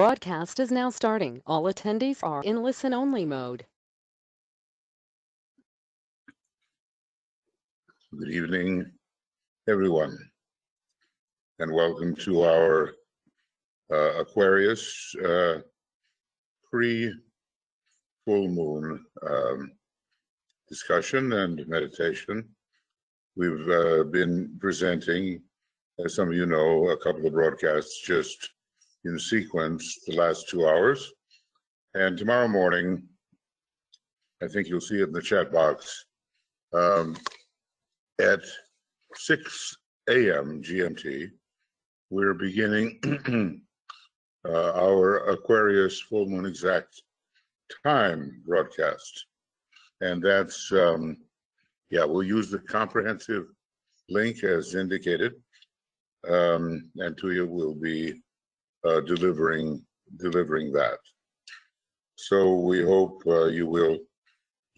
Broadcast is now starting. All attendees are in listen-only mode. Good evening, everyone, and welcome to our Aquarius pre-full moon discussion and meditation. We've been presenting, as some of you know, a couple of broadcasts just in sequence the last 2 hours. And tomorrow morning, I think you'll see it in the chat box, at 6 a.m. GMT, we're beginning our Aquarius full moon exact time broadcast. And that's, we'll use the comprehensive link as indicated. And Tuya will be delivering that. So we hope you will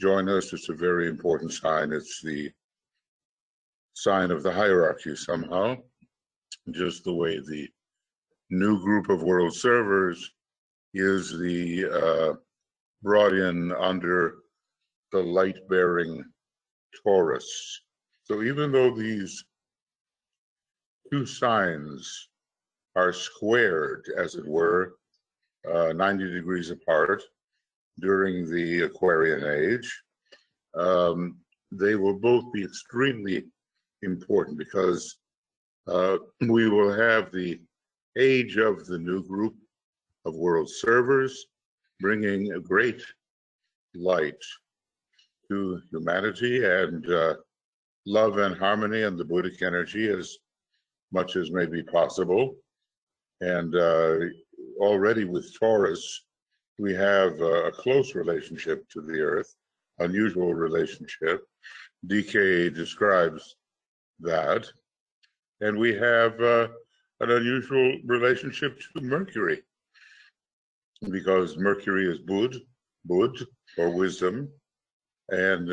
join us. It's a very important sign. It's the sign of the hierarchy somehow, just the way the new group of world servers is the brought in under the light-bearing Taurus. So even though these two signs are squared, as it were, 90 degrees apart during the Aquarian age, they will both be extremely important because we will have the age of the new group of world servers bringing a great light to humanity and love and harmony and the Buddhic energy as much as may be possible. And already with Taurus, we have a close relationship to the earth, unusual relationship. DK describes that. And we have an unusual relationship to Mercury, because Mercury is Bud or wisdom, and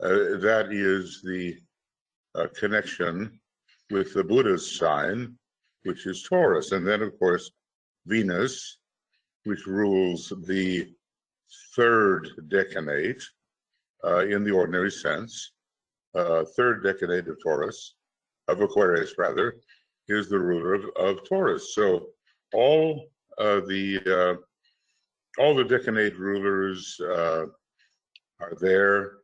that is the connection with the Buddha's sign, which is Taurus. And then, of course, Venus, which rules the third decanate in the ordinary sense. Third decanate of Taurus, of Aquarius rather, is the ruler of Taurus. So all the decanate rulers are there,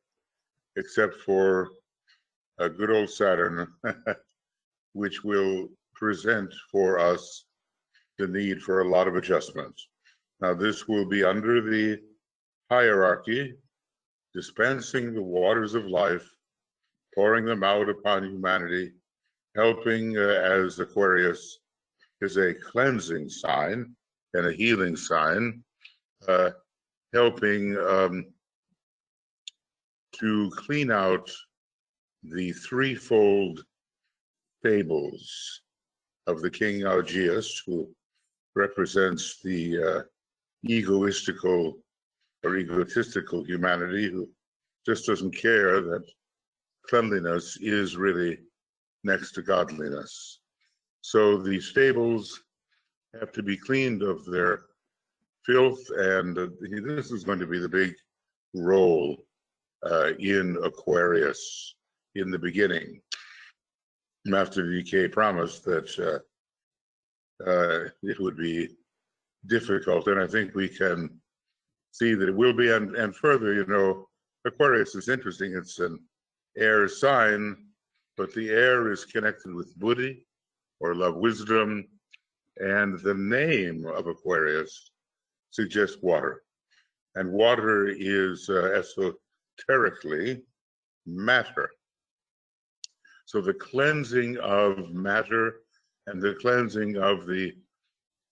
except for a good old Saturn, which will present for us the need for a lot of adjustments. Now, this will be under the hierarchy, dispensing the waters of life, pouring them out upon humanity, helping as Aquarius is a cleansing sign and a healing sign, helping to clean out the threefold fables of the king Augeas, who represents the egotistical humanity who just doesn't care that cleanliness is really next to godliness. So the stables have to be cleaned of their filth, and this is going to be the big role in Aquarius in the beginning. Master DK promised that it would be difficult, and I think we can see that it will be. And further, you know, Aquarius is interesting. It's an air sign, but the air is connected with Buddhi, or love wisdom, and the name of Aquarius suggests water. And water is esoterically matter. So the cleansing of matter and the cleansing of the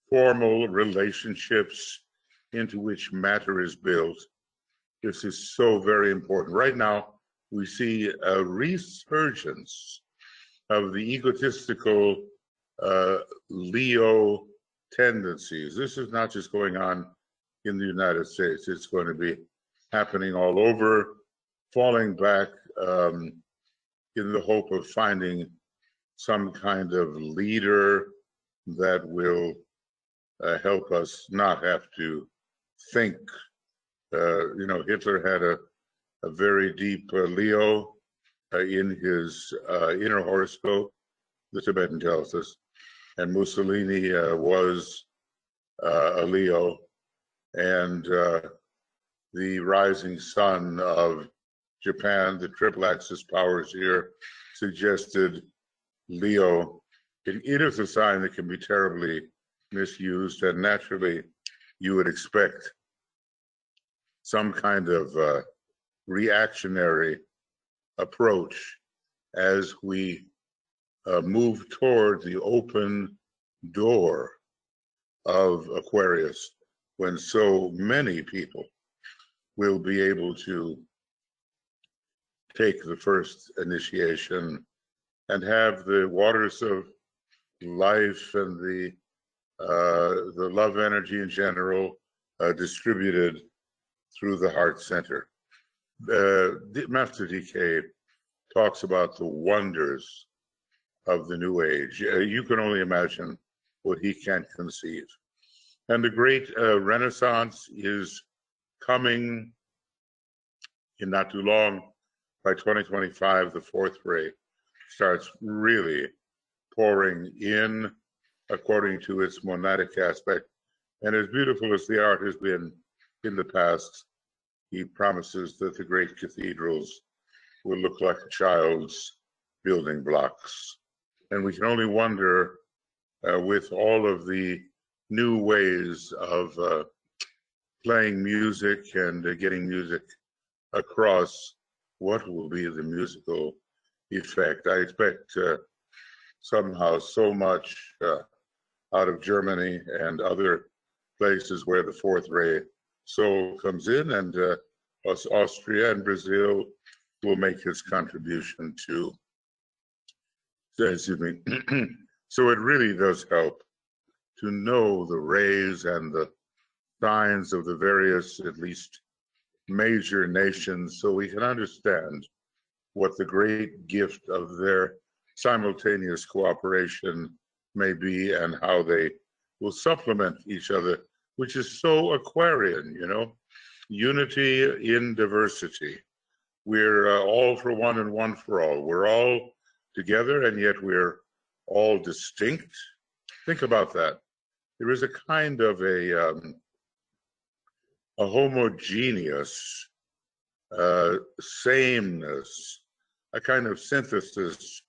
formal relationships into which matter is built, this is so very important. Right now, we see a resurgence of the egotistical Leo tendencies. This is not just going on in the United States. It's going to be happening all over, falling back in the hope of finding some kind of leader that will help us not have to think. Hitler had a very deep Leo in his inner horoscope, the Tibetan tells us, and Mussolini was a Leo, and the rising sun of Japan, the triple axis powers here, suggested Leo. It is a sign that can be terribly misused, and naturally you would expect some kind of reactionary approach as we move toward the open door of Aquarius, when so many people will be able to take the first initiation and have the waters of life and the love energy in general distributed through the heart center. Master DK talks about the wonders of the New Age. You can only imagine what he can't conceive. And the great Renaissance is coming in not too long. By 2025, the fourth ray starts really pouring in according to its monadic aspect. And as beautiful as the art has been in the past, he promises that the great cathedrals will look like a child's building blocks. And we can only wonder, with all of the new ways of playing music and getting music across, what will be the musical effect. I expect somehow so much out of Germany and other places where the fourth ray soul comes in, and Austria and Brazil will make its contribution to, excuse me. So it really does help to know the rays and the signs of the various, at least major nations, so we can understand what the great gift of their simultaneous cooperation may be and how they will supplement each other, which is so Aquarian, unity in diversity. We're all for one and one for all. We're all together, and yet we're all distinct. Think about that. There is a kind of a homogeneous sameness, a kind of synthesis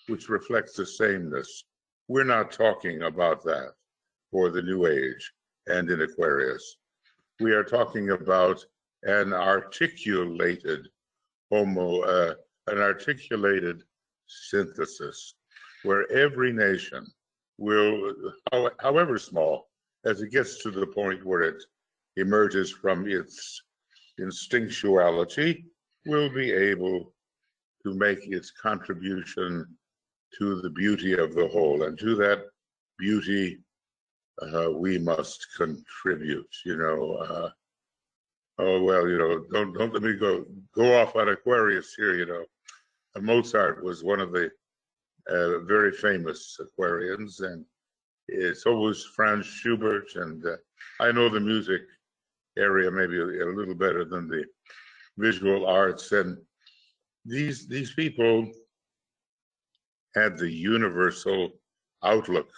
which reflects the sameness. We're not talking about that for the New Age and in Aquarius. We are talking about an articulated an articulated synthesis, where every nation will, however small, as it gets to the point where it emerges from its instinctuality, will be able to make its contribution to the beauty of the whole. And to that beauty, we must contribute. Don't let me go off on Aquarius here. Mozart was one of the very famous Aquarians, and so was Franz Schubert. And I know the music area maybe a little better than the visual arts. And these people had the universal outlook.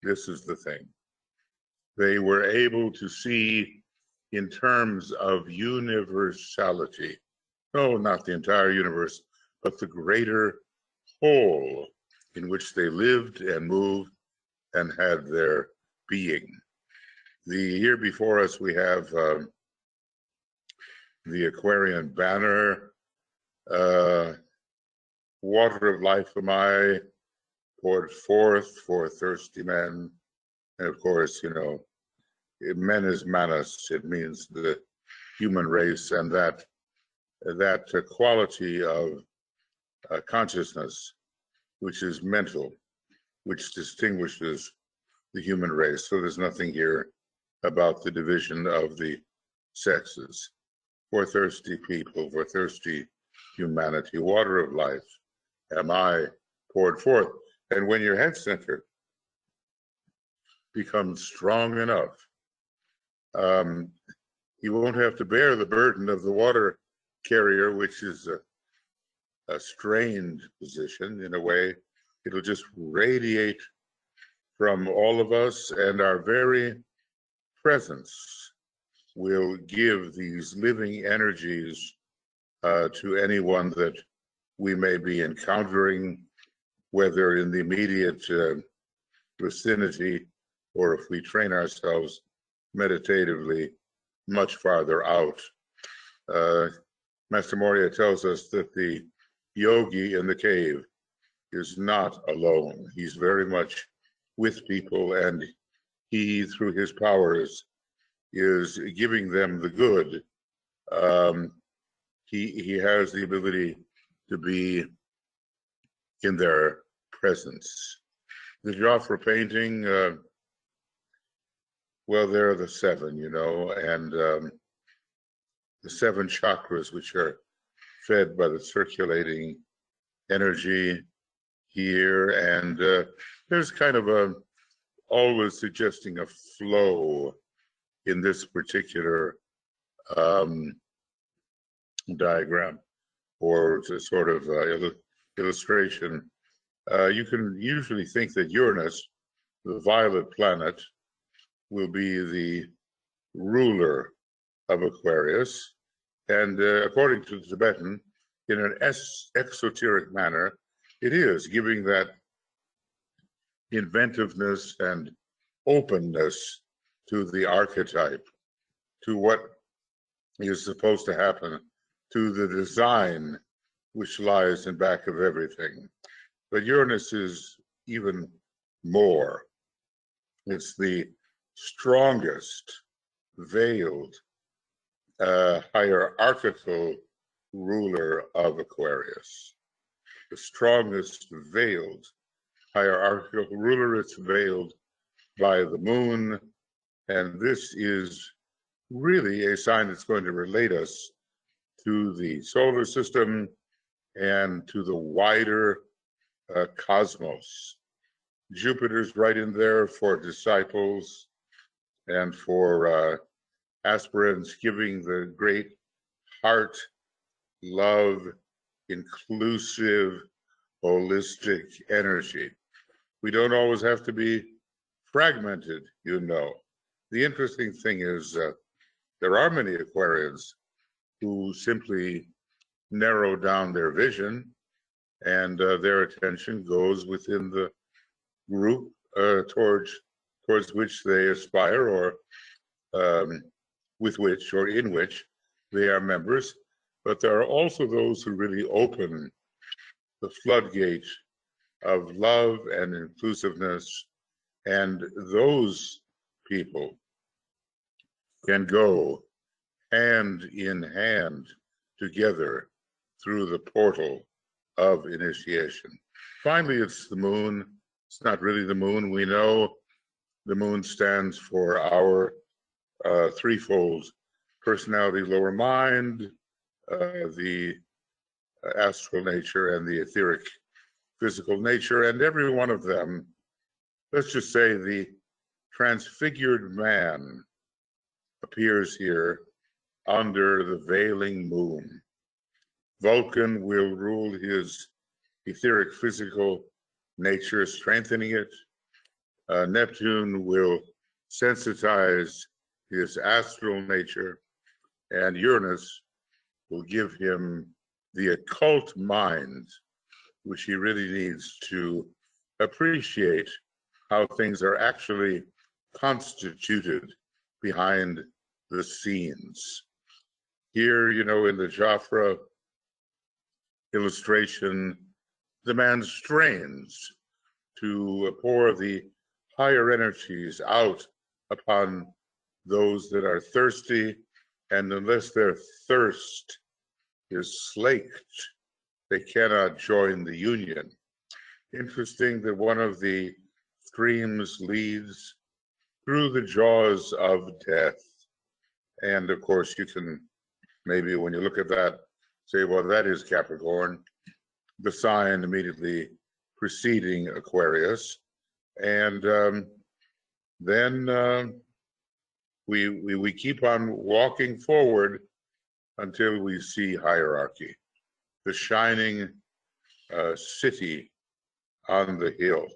This is the thing. They were able to see in terms of universality. No, not the entire universe, but the greater whole in which they lived and moved and had their being. The year before us, we have the Aquarian banner, water of life am I, poured forth for thirsty men. And of course, men is manus. It means the human race, and that quality of consciousness, which is mental, which distinguishes the human race. So there's nothing here about the division of the sexes. For thirsty people, for thirsty humanity, water of life am I poured forth. And when your head center becomes strong enough, he won't have to bear the burden of the water carrier, which is a strained position in a way. It'll just radiate from all of us, and our very presence will give these living energies to anyone that we may be encountering, whether in the immediate vicinity or if we train ourselves meditatively much farther out. Master Moria tells us that the yogi in the cave is not alone. He's very much with people, and he, through his powers, is giving them the good. He has the ability to be in their presence. The Joffre painting, well, there are the seven, and the seven chakras, which are fed by the circulating energy here. And there's kind of always suggesting a flow in this particular diagram or sort of illustration. You can usually think that Uranus, the violet planet, will be the ruler of Aquarius. And according to the Tibetan, in an exoteric manner, it is giving that inventiveness and openness to the archetype, to what is supposed to happen, to the design which lies in back of everything. But Uranus is even more. It's the strongest veiled hierarchical ruler of Aquarius. The strongest veiled hierarchical ruler. It's veiled by the moon, and this is really a sign that's going to relate us to the solar system and to the wider cosmos. Jupiter's right in there for disciples and for aspirants, giving the great heart, love, inclusive, holistic energy. We don't always have to be fragmented, The interesting thing is there are many Aquarians who simply narrow down their vision, and their attention goes within the group towards which they aspire, or with which or in which they are members. But there are also those who really open the floodgate of love and inclusiveness, and those people can go hand in hand together through the portal of initiation. Finally, it's the moon. It's not really the moon. We know the moon stands for our threefold personality, lower mind, the astral nature, and the etheric physical nature. And every one of them, let's just say the transfigured man appears here under the veiling moon. Vulcan will rule his etheric physical nature, strengthening it. Neptune will sensitize his astral nature, and Uranus will give him the occult mind, which he really needs to appreciate how things are actually constituted behind the scenes. Here, in the Joffre illustration, the man strains to pour the higher energies out upon those that are thirsty, and unless their thirst is slaked, they cannot join the union. Interesting that one of the streams leads through the jaws of death. And of course, you can maybe, when you look at that, say, well, that is Capricorn, the sign immediately preceding Aquarius. And then we keep on walking forward until we see hierarchy, the shining city on the hill.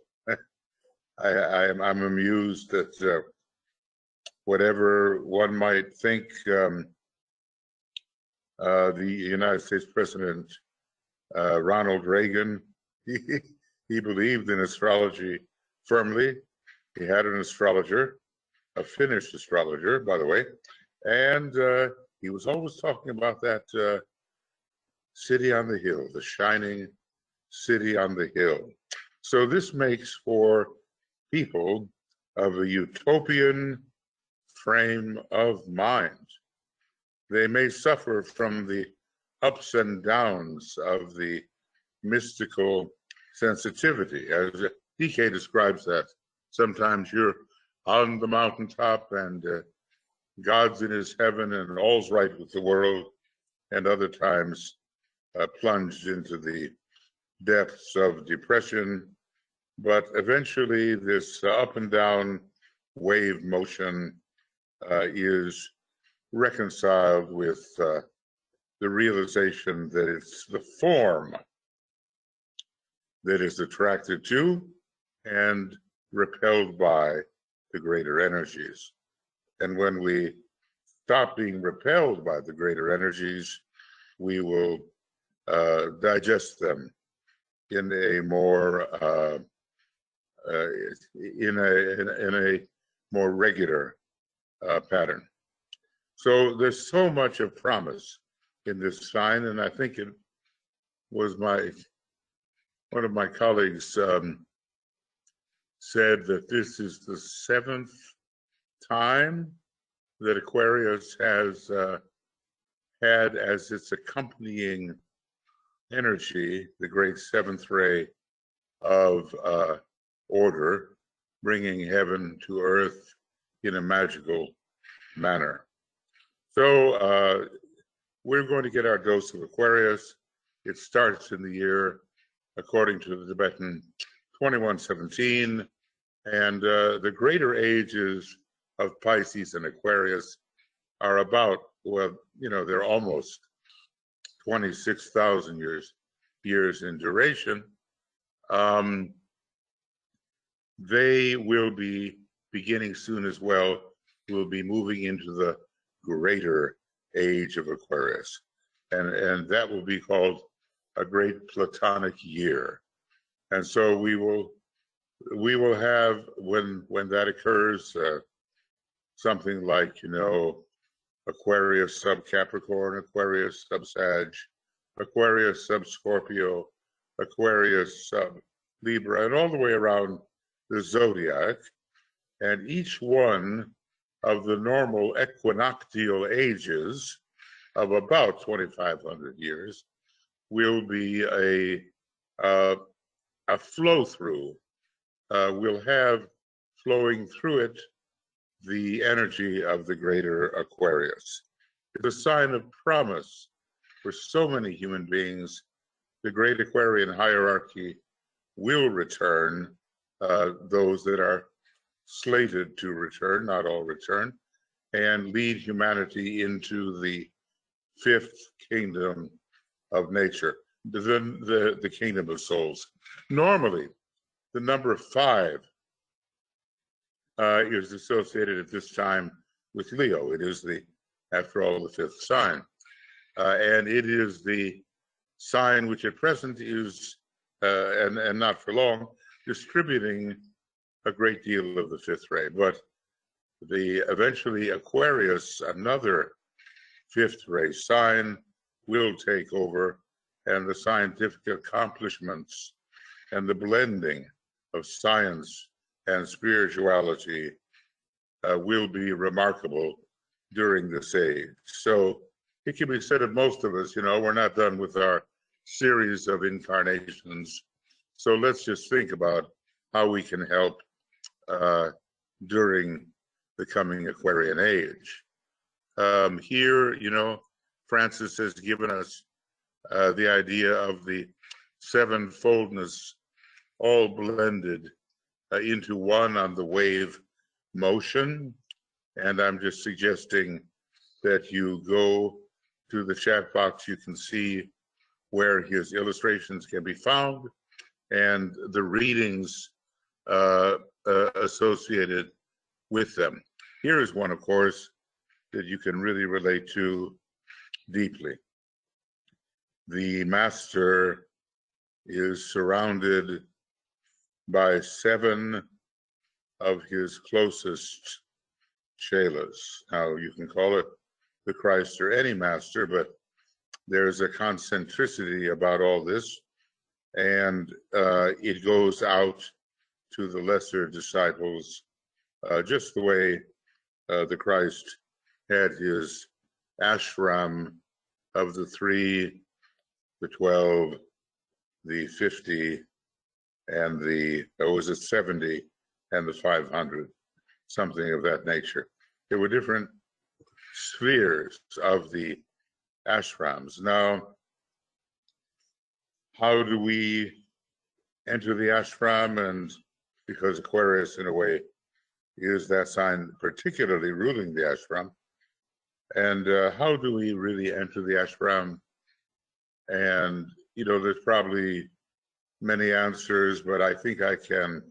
I'm amused that whatever one might think, the United States President Ronald Reagan, he believed in astrology firmly. He had an astrologer, a Finnish astrologer, by the way, and he was always talking about that city on the hill, the shining city on the hill. So this makes for people of a utopian frame of mind. They may suffer from the ups and downs of the mystical sensitivity, as DK describes that. Sometimes you're on the mountaintop and God's in his heaven and all's right with the world, and other times plunged into the depths of depression. But eventually this up and down wave motion is reconciled with the realization that it's the form that is attracted to and repelled by the greater energies. And when we stop being repelled by the greater energies, we will digest them in a more in a more regular pattern. So there's so much of promise in this sign, and I think it was one of my colleagues said that this is the 7th time that Aquarius has had as its accompanying energy the great 7th ray of order, bringing heaven to earth in a magical manner. So we're going to get our dose of Aquarius. It starts in the year, according to the Tibetan, 2117, and the greater ages of Pisces and Aquarius are about, well, you know, they're almost 26,000 years in duration. They will be beginning soon as well. We'll be moving into the greater age of Aquarius, and that will be called a great Platonic year. And so we will have, when that occurs, something like, you know, Aquarius sub Capricorn, Aquarius sub Sag, Aquarius sub Scorpio, Aquarius sub Libra, and all the way around the zodiac. And each one of the normal equinoctial ages of about 2,500 years will be a flow through. We'll have flowing through it the energy of the greater Aquarius. It's a sign of promise for so many human beings. The great Aquarian hierarchy will return, those that are slated to return, not all return, and lead humanity into the 5th kingdom of nature, the kingdom of souls. Normally, the number 5 is associated at this time with Leo. It is after all, the 5th sign. And it is the sign which at present is, and not for long, distributing a great deal of the 5th ray. But eventually Aquarius, another 5th ray sign, will take over, and the scientific accomplishments and the blending of science and spirituality will be remarkable during this age. So it can be said of most of us, you know, we're not done with our series of incarnations. So let's just think about how we can help during the coming Aquarian age. Here, you know, Francis has given us the idea of the 7-foldness all blended into one on the wave motion. And I'm just suggesting that you go to the chat box. You can see where his illustrations can be found and the readings associated with them. Here is one, of course, that you can really relate to deeply. The master is surrounded by 7 of his closest chelas. Now, you can call it the Christ or any master, but there's a concentricity about all this, and it goes out to the lesser disciples, just the way the Christ had his ashram of the 3, the 12, the 50, and the, was it 70, and the 500, something of that nature. There were different spheres of the ashrams. Now, how do we enter the ashram? And because Aquarius, in a way, is that sign particularly ruling the ashram. And how do we really enter the ashram? And, you know, there's probably many answers, but I think I can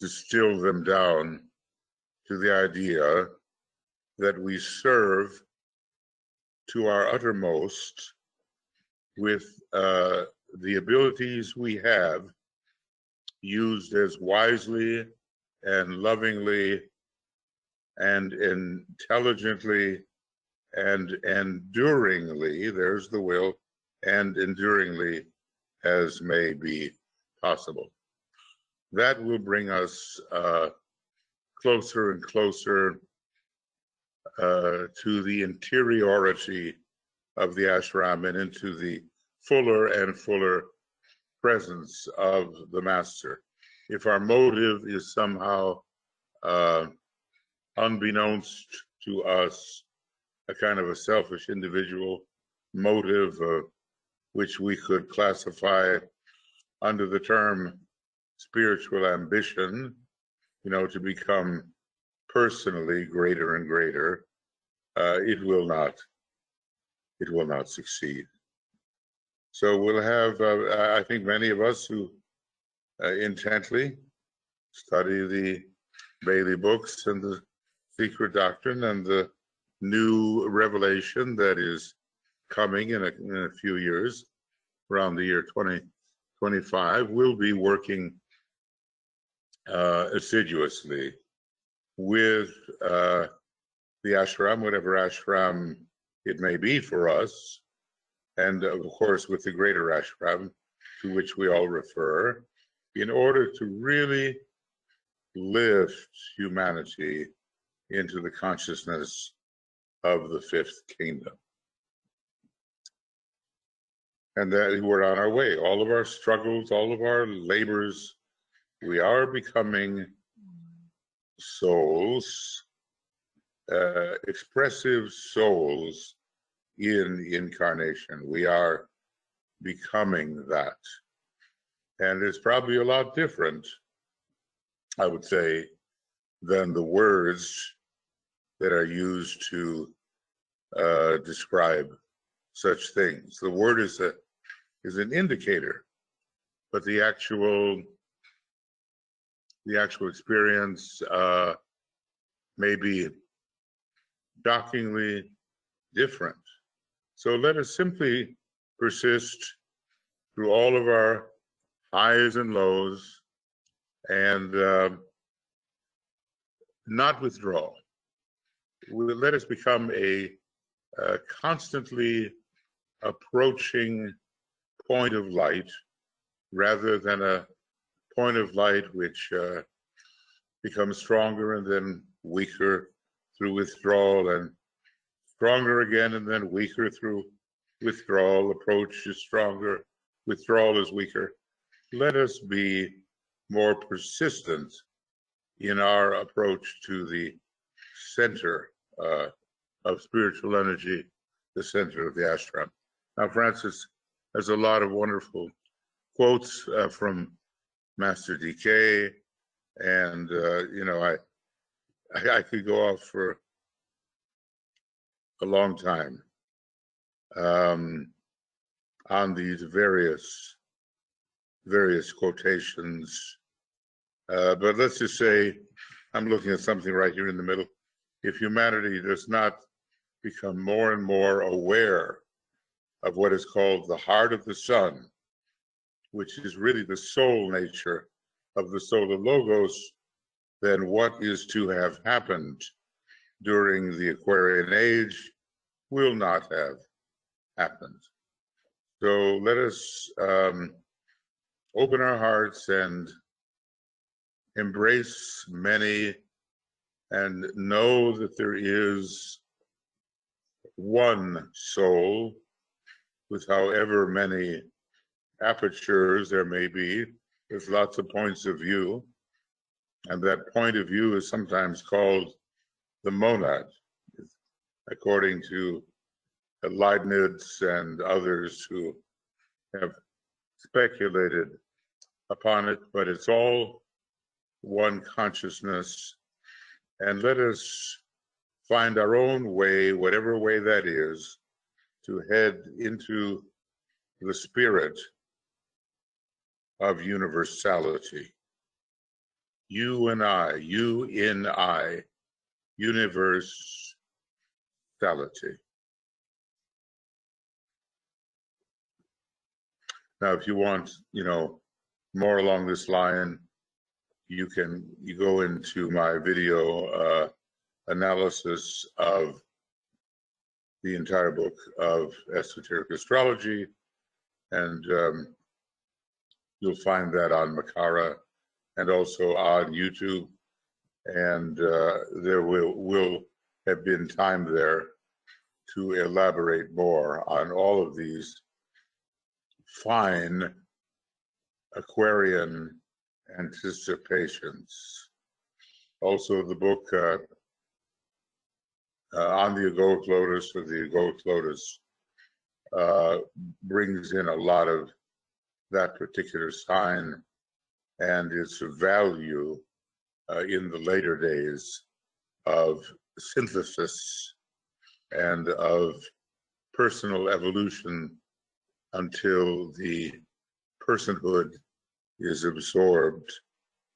distill them down to the idea that we serve to our uttermost with the abilities we have, used as wisely and lovingly and intelligently and enduringly, there's the will, and enduringly as may be possible. That will bring us closer and closer to the interiority of the ashram and into the fuller and fuller presence of the master. If our motive is somehow unbeknownst to us, a kind of a selfish individual motive, which we could classify under the term spiritual ambition, you know, to become personally greater and greater, it will not succeed. So we'll have, I think many of us who intently study the Bailey books and the secret doctrine and the new revelation that is coming in a few years, around the year 2025, will be working assiduously with the ashram, whatever ashram it may be for us, and of course with the greater ashram to which we all refer, in order to really lift humanity into the consciousness of the fifth kingdom. And that we're on our way. All of our struggles, all of our labors, we are becoming souls, expressive souls in incarnation. We are becoming that. And it's probably a lot different, I would say, than the words that are used to describe such things. The word is an indicator, but the actual experience may be shockingly different. So let us simply persist through all of our highs and lows and not withdraw. Let us become a constantly approaching point of light rather than a point of light which becomes stronger and then weaker through withdrawal, and stronger again and then weaker through withdrawal. Approach is stronger, withdrawal is weaker. Let us be more persistent in our approach to the center of spiritual energy, the center of the ashram. Now, Francis has a lot of wonderful quotes from Master DK, And, I could go off for a long time um, on these various quotations. But let's just say I'm looking at something right here in the middle. If humanity does not become more and more aware of what is called the heart of the sun, which is really the soul nature of the solar logos, then what is to have happened during the Aquarian age will not have happened. So let us open our hearts and embrace many and know that there is one soul with however many apertures there may be. There's lots of points of view, and that point of view is sometimes called the monad, according to Leibniz and others who have speculated upon it, but it's all one consciousness. And let us find our own way, whatever way that is, to head into the spirit of universality. You and I, you in I, universality. Now, if you want, more along this line, you go into my video analysis of the entire book of esoteric astrology, and you'll find that on Makara and also on YouTube. And there will have been time there to elaborate more on all of these fine Aquarian anticipations. Also, the book on the egoic lotus, or the egoic lotus, brings in a lot of that particular sign and its value in the later days of synthesis and of personal evolution until the personhood is absorbed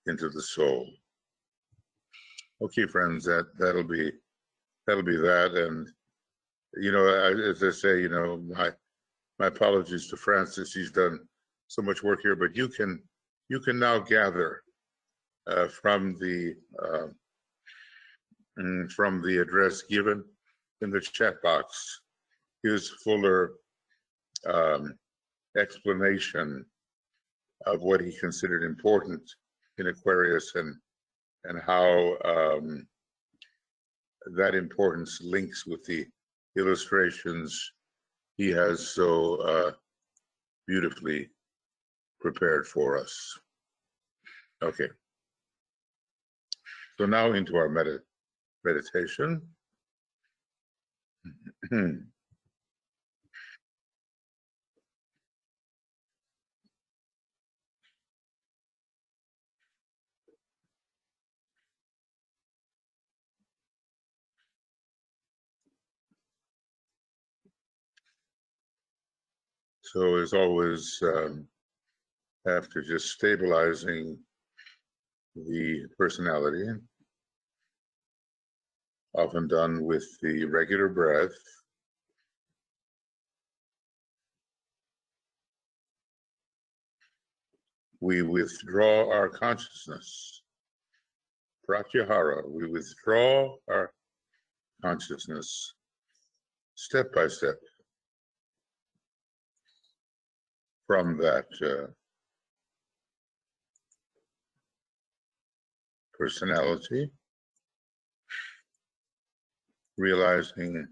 into the soul. Okay, friends, that'll be that. And as I say, my apologies to Francis. He's done so much work here, but you can now gather from the address given in the chat box his fuller explanation of what he considered important in Aquarius and how that importance links with the illustrations he has so beautifully prepared for us. Okay. So now into our meditation. So as always, after just stabilizing the personality, often done with the regular breath, we withdraw our consciousness. Pratyahara, we withdraw our consciousness step by step from that personality, realizing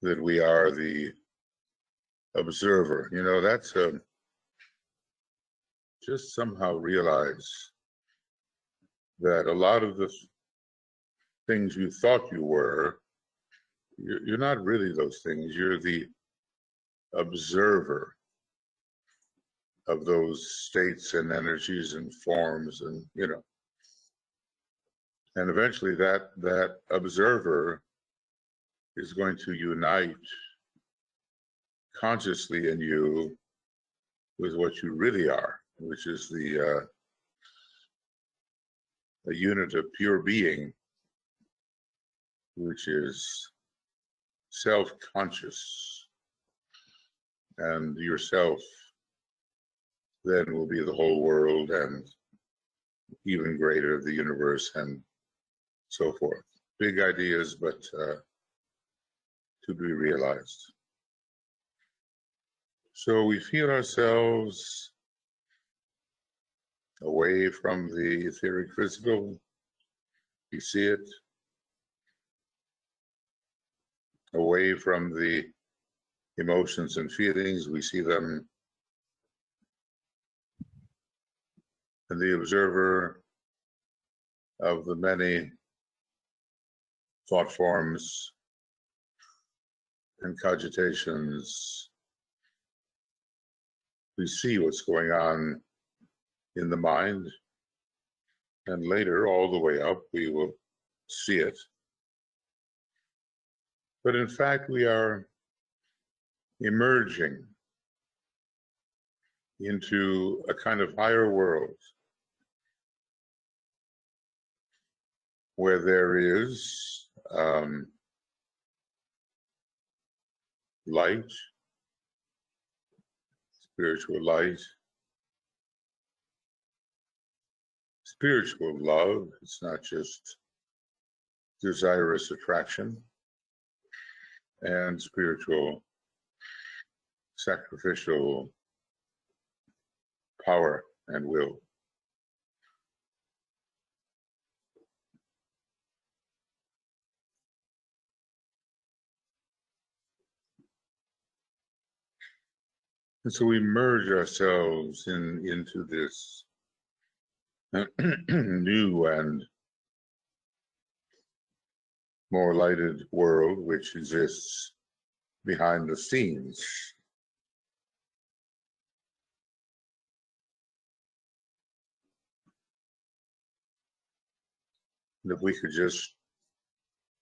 that we are the observer. That's just somehow realize that a lot of the things you thought you were, you're not really those things. You're the observer of those states and energies and forms, and And eventually that observer is going to unite consciously in you with what you really are, which is a unit of pure being, which is self-conscious, and yourself then will be the whole world and even greater, the universe, and so forth. Big ideas, but to be realized. So we feel ourselves away from the etheric physical. We see it. Away from the emotions and feelings, we see them. And the observer of the many thought forms and cogitations, we see what's going on in the mind, and later, all the way up, we will see it. But in fact, we are emerging into a kind of higher world where there is light, spiritual light, spiritual love. It's not just desirous attraction, and spiritual sacrificial power and will. And so we merge ourselves into this new and more lighted world which exists behind the scenes. And if we could just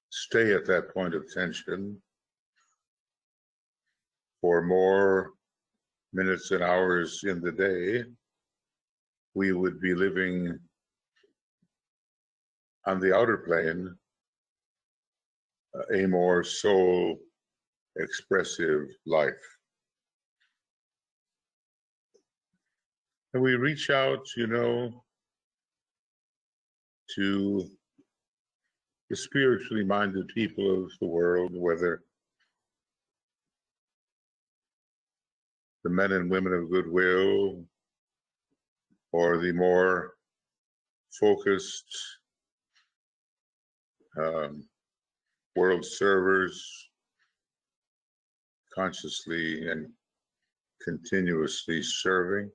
stay at that point of tension for more minutes and hours in the day, we would be living on the outer plane a more soul expressive life. And we reach out, to the spiritually minded people of the world, whether the men and women of goodwill or the more focused world servers, consciously and continuously serving.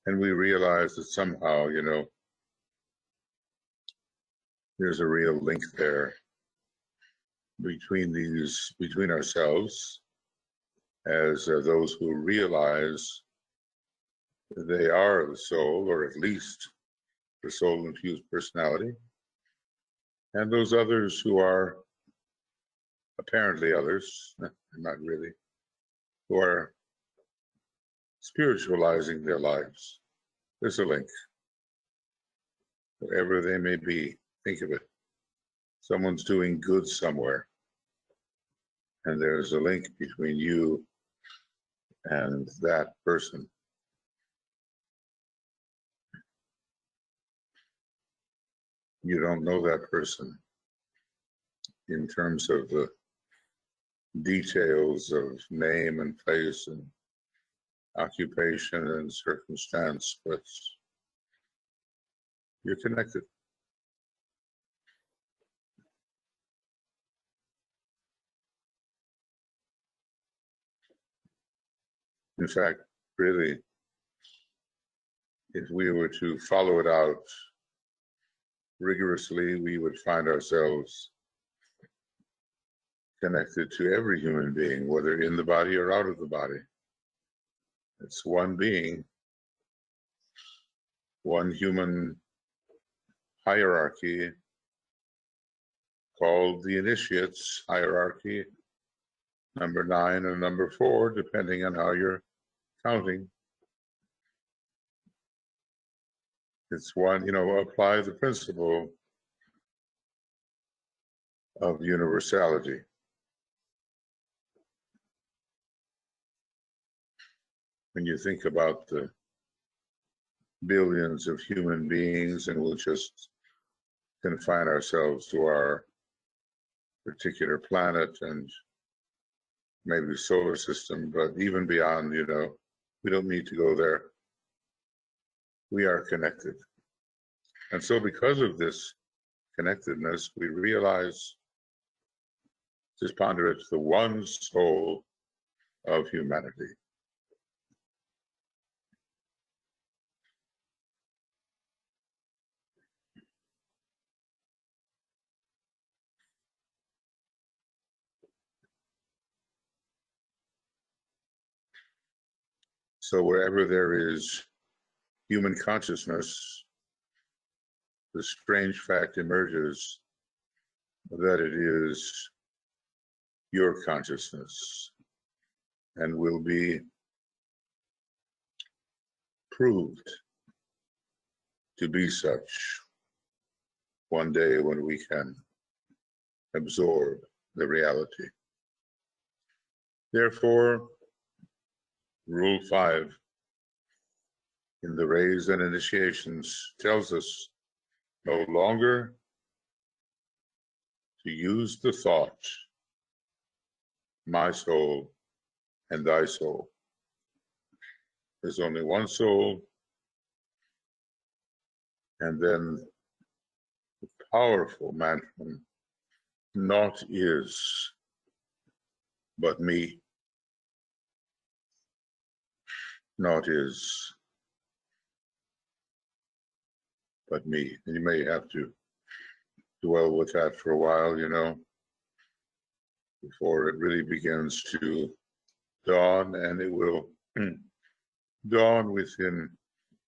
And we realize that somehow, there's a real link there between ourselves as those who realize they are the soul, or at least the soul infused personality, and those others who are apparently others, not really, who are spiritualizing their lives. There's a link. Wherever they may be, think of it. Someone's doing good somewhere, and there's a link between you and that person. You don't know that person in terms of the details of name and place and occupation and circumstance, but you're connected. In fact, really, if we were to follow it out rigorously, we would find ourselves connected to every human being, whether in the body or out of the body. It's one being, one human hierarchy called the initiates hierarchy, number 9 and number 4, depending on how you're counting. It's one, apply the principle of universality. When you think about the billions of human beings, and we'll just confine ourselves to our particular planet and maybe solar system, but even beyond, we don't need to go there. We are connected. And so because of this connectedness, we realize, just ponder it, the one soul of humanity. So wherever there is human consciousness, the strange fact emerges that it is your consciousness and will be proved to be such one day when we can absorb the reality. Therefore, Rule 5 in the rays and initiations tells us no longer to use the thought, my soul and thy soul. There's only one soul, and then the powerful mantra, naught is but me. Naught is but me. And you may have to dwell with that for a while, before it really begins to dawn, and it will dawn within,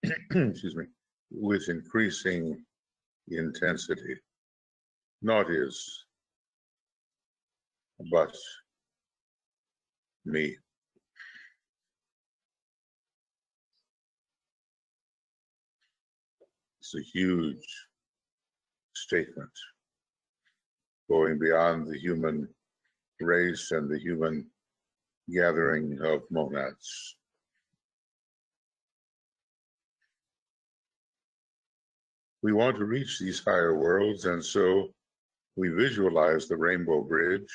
excuse me, with increasing intensity. Naught is but me. It's a huge statement going beyond the human race and the human gathering of monads. We want to reach these higher worlds, and so we visualize the rainbow bridge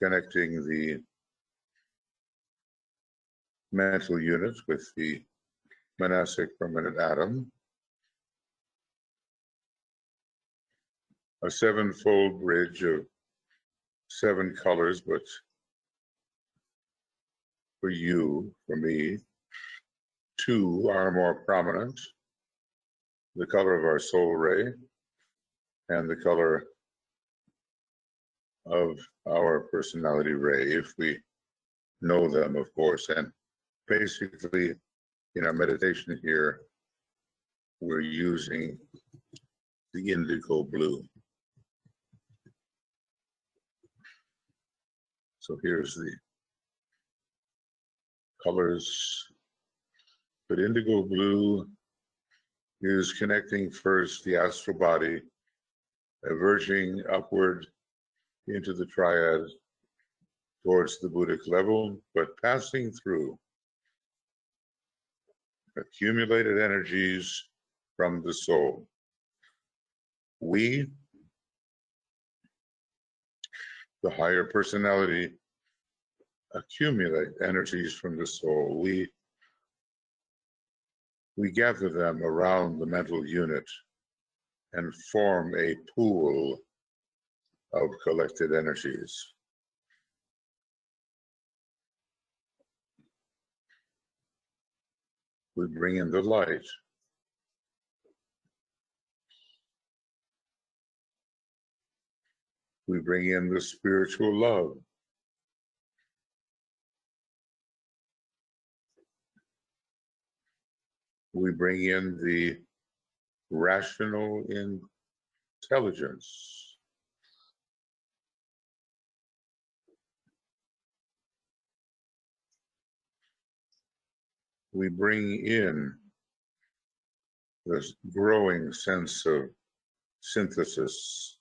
connecting the mental unit with the monastic permanent atom, a sevenfold bridge of 7 colors, but for you, for me, 2 are more prominent: the color of our soul ray and the color of our personality ray, if we know them, of course. And basically, in our meditation here, we're using the indigo blue. So here's the colors. But indigo blue is connecting first the astral body, verging upward into the triad towards the Buddhic level, but passing through accumulated energies from the soul. We, the higher personality, accumulate energies from the soul. We gather them around the mental unit and form a pool of collected energies. We bring in the light. We bring in the spiritual love. we bring in the rational intelligence. We bring in this growing sense of synthesis.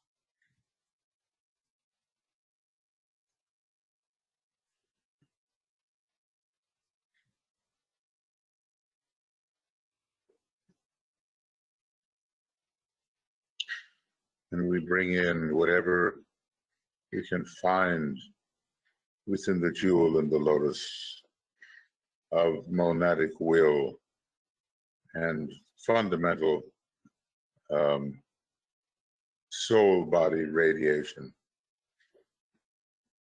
And we bring in whatever we can find within the jewel and the lotus of monadic will and fundamental soul body radiation,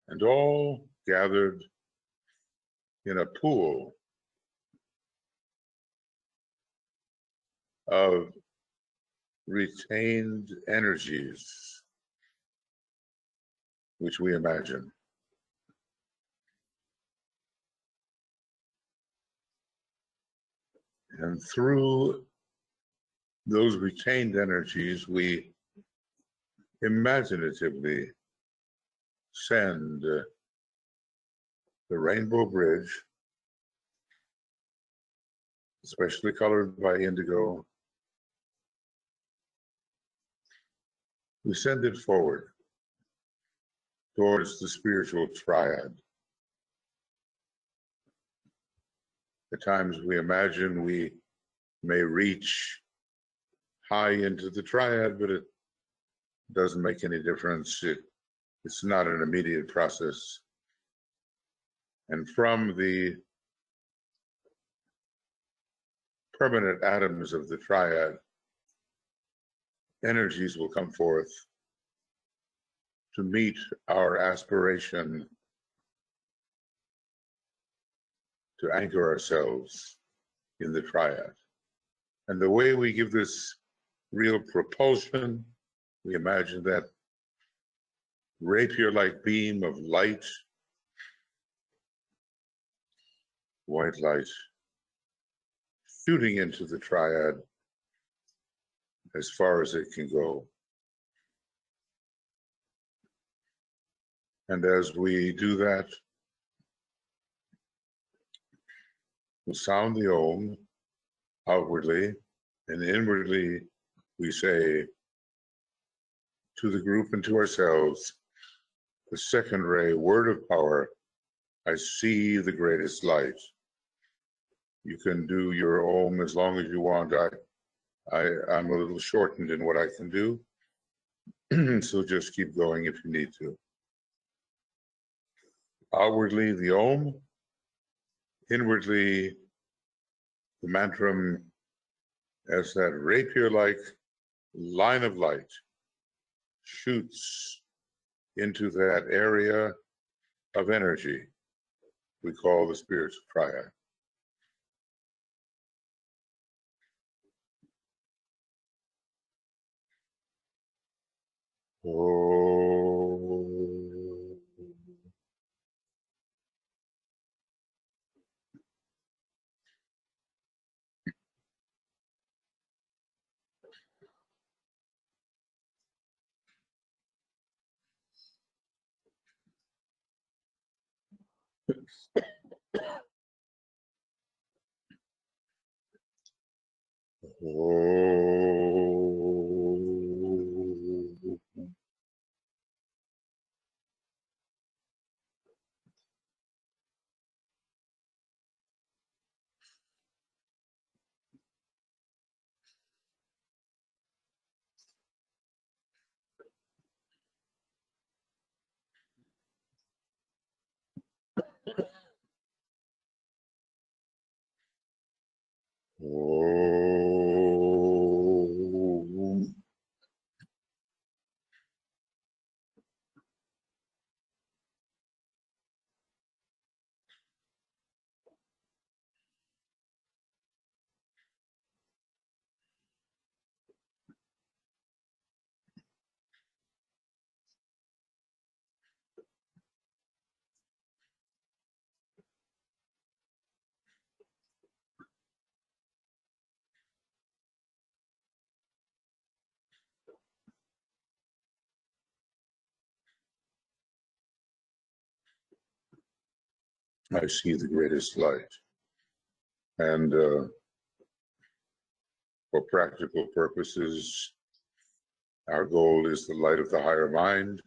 and all gathered in a pool of retained energies, which we imagine. And through those retained energies, we imaginatively send the rainbow bridge, especially colored by indigo. We send it forward towards the spiritual triad. At times we imagine we may reach high into the triad, but it doesn't make any difference. It's not an immediate process. And from the permanent atoms of the triad, energies will come forth to meet our aspiration to anchor ourselves in the triad. And the way we give this real propulsion, we imagine that rapier-like beam of light, white light, shooting into the triad as far as it can go. And as we do that, we sound the Om outwardly, and inwardly we say to the group and to ourselves, the second ray, word of power, I see the greatest light. You can do your Om as long as you want. I'm a little shortened in what I can do, so just keep going if you need to. Outwardly, the Om. Inwardly, the mantram as that rapier-like line of light shoots into that area of energy we call the spiritual triad. Oh. Oh. Oh. I see the greatest light. And for practical purposes, our goal is the light of the higher mind,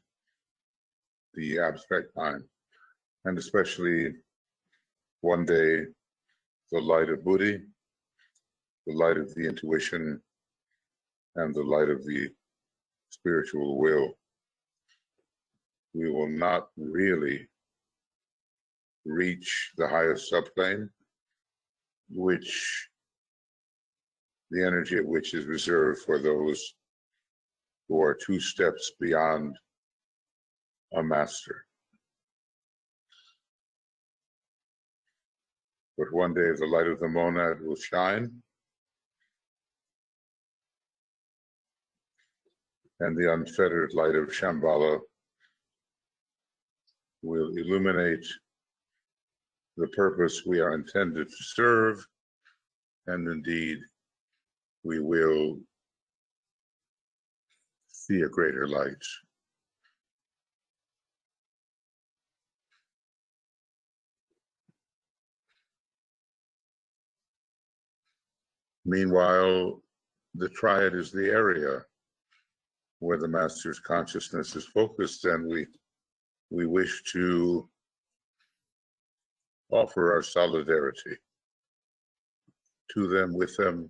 the abstract mind, and especially one day, the light of Buddhi, the light of the intuition, and the light of the spiritual will. We will not really reach the highest subplane, which the energy of which is reserved for those who are 2 steps beyond a master. But one day the light of the monad will shine, and the unfettered light of Shambhala will illuminate the purpose we are intended to serve, and indeed we will see a greater light. Meanwhile, the triad is the area where the master's consciousness is focused, and we wish to offer our solidarity to them, with them.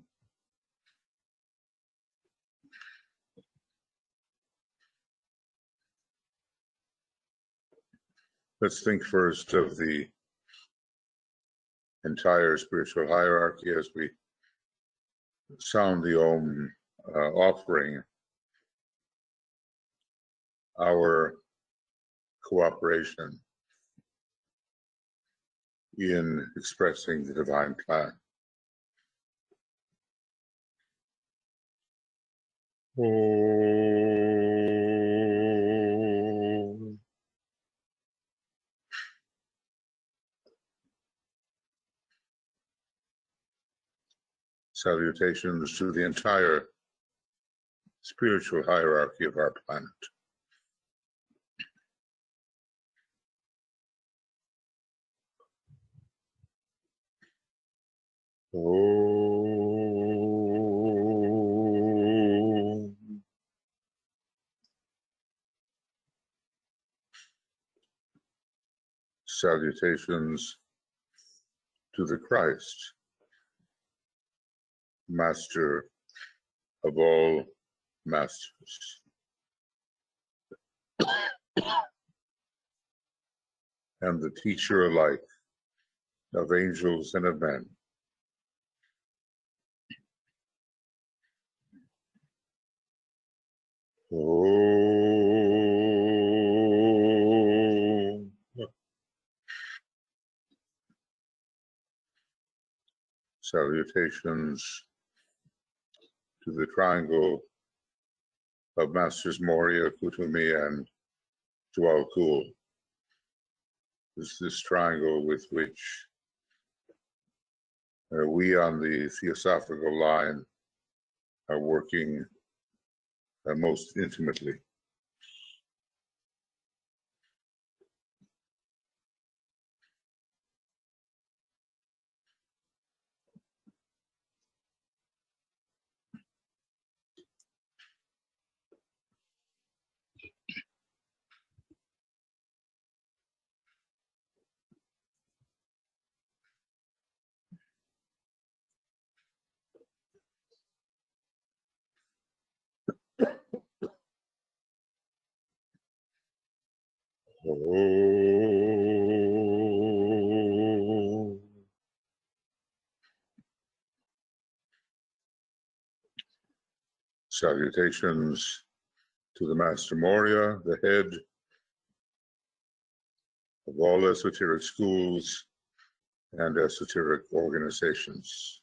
Let's think first of the entire spiritual hierarchy as we sound the Om, offering our cooperation in expressing the divine plan. Om. Salutations to the entire spiritual hierarchy of our planet. Om. Salutations to the Christ, Master of all masters, and the teacher alike of angels and of men. Om. Salutations to the triangle of Masters Moria, Kutumi, and Jual Kul. This triangle with which we on the Theosophical line are working most intimately. Oh. Salutations to the Master Moria, the head of all esoteric schools and esoteric organizations.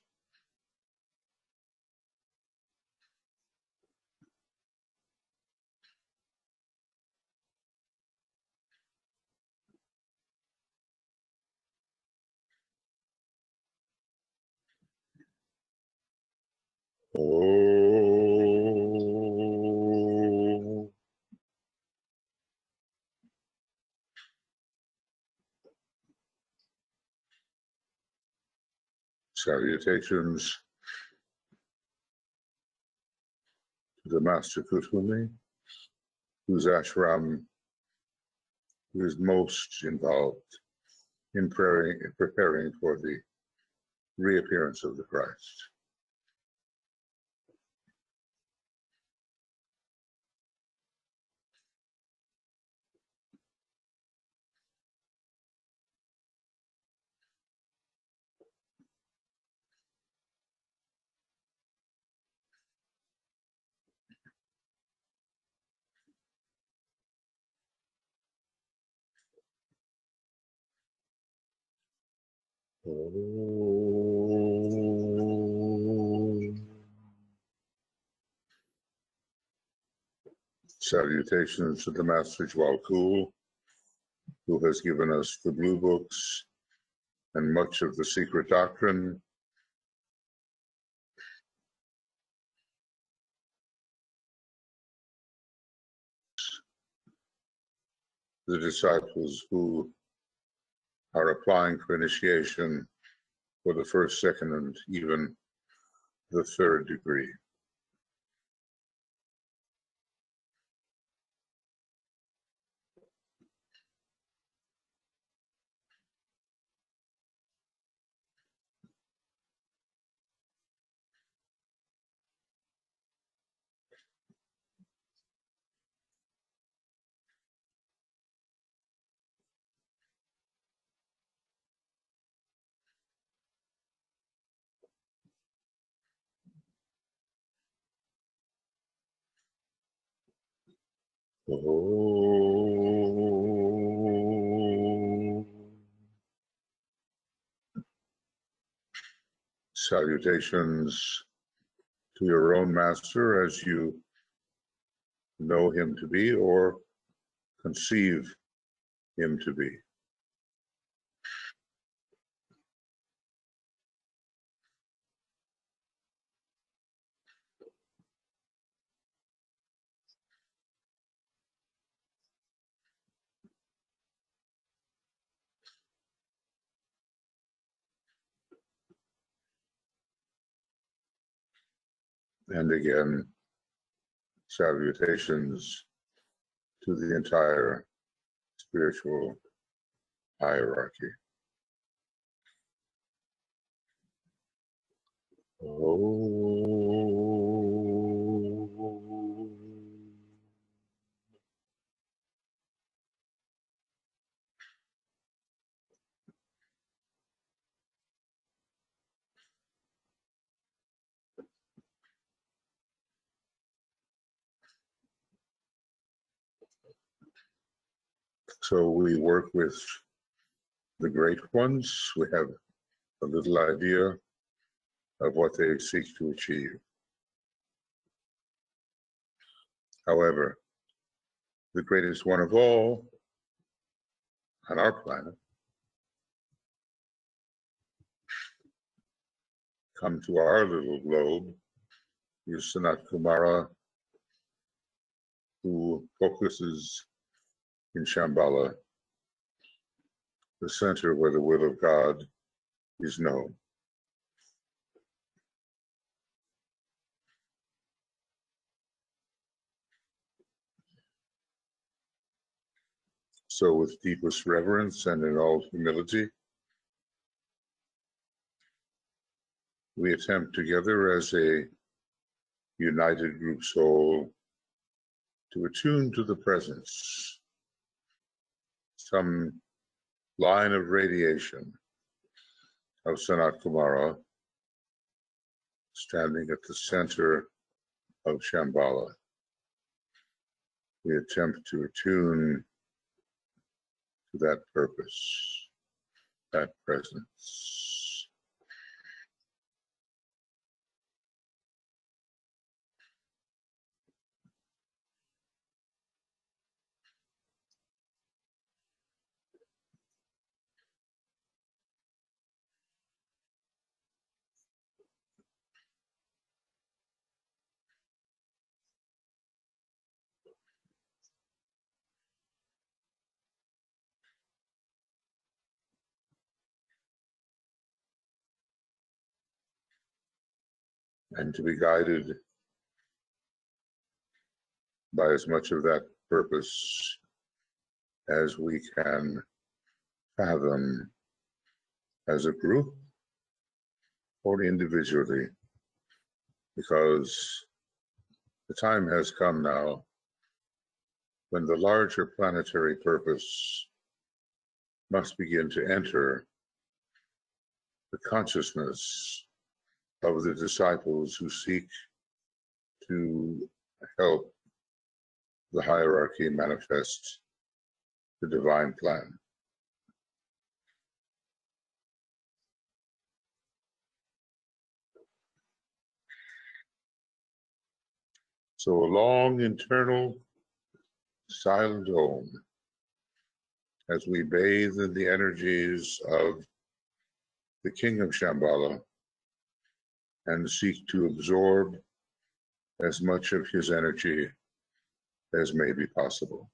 Oh. Salutations to the Master Kutumi, whose ashram is most involved in preparing for the reappearance of the Christ. Salutations to the Master Jwal, who has given us the blue books and much of the secret doctrine. The disciples who are applying for initiation for the first, second, and even the third degree. Oh. Salutations to your own master as you know him to be or conceive him to be. And again, salutations to the entire spiritual hierarchy. Oh. So we work with the great ones. We have a little idea of what they seek to achieve. However, the greatest one of all on our planet come to our little globe is Sanat Kumara, who focuses in Shambhala, the center where the will of God is known. So with deepest reverence and in all humility, we attempt together as a united group soul to attune to the presence, some line of radiation of Sanat Kumara standing at the center of Shambhala. We attempt to attune to that purpose, that presence. and to be guided by as much of that purpose as we can fathom as a group or individually, because the time has come now when the larger planetary purpose must begin to enter the consciousness of the disciples who seek to help the hierarchy manifest the divine plan. So a long internal silent home as we bathe in the energies of the King of Shambhala and seek to absorb as much of his energy as may be possible.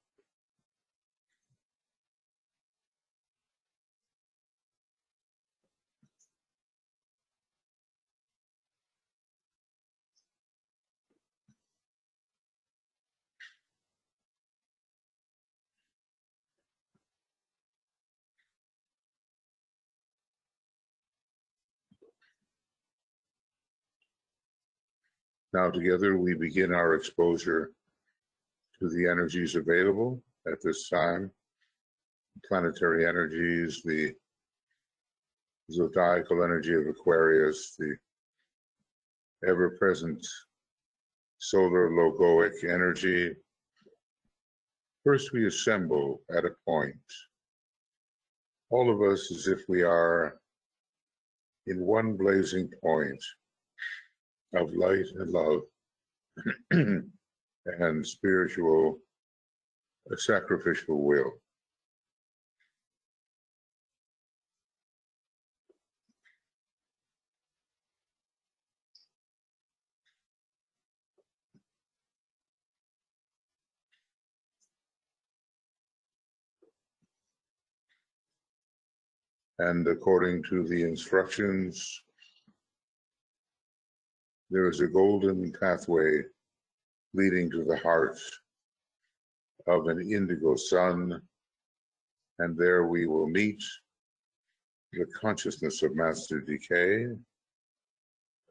Now together we begin our exposure to the energies available at this time, planetary energies, the zodiacal energy of Aquarius, the ever-present solar logoic energy. First we assemble at a point, all of us as if we are in one blazing point of light and love and spiritual sacrificial will. And according to the instructions, there is a golden pathway leading to the heart of an indigo sun, and there we will meet the consciousness of Master Decay,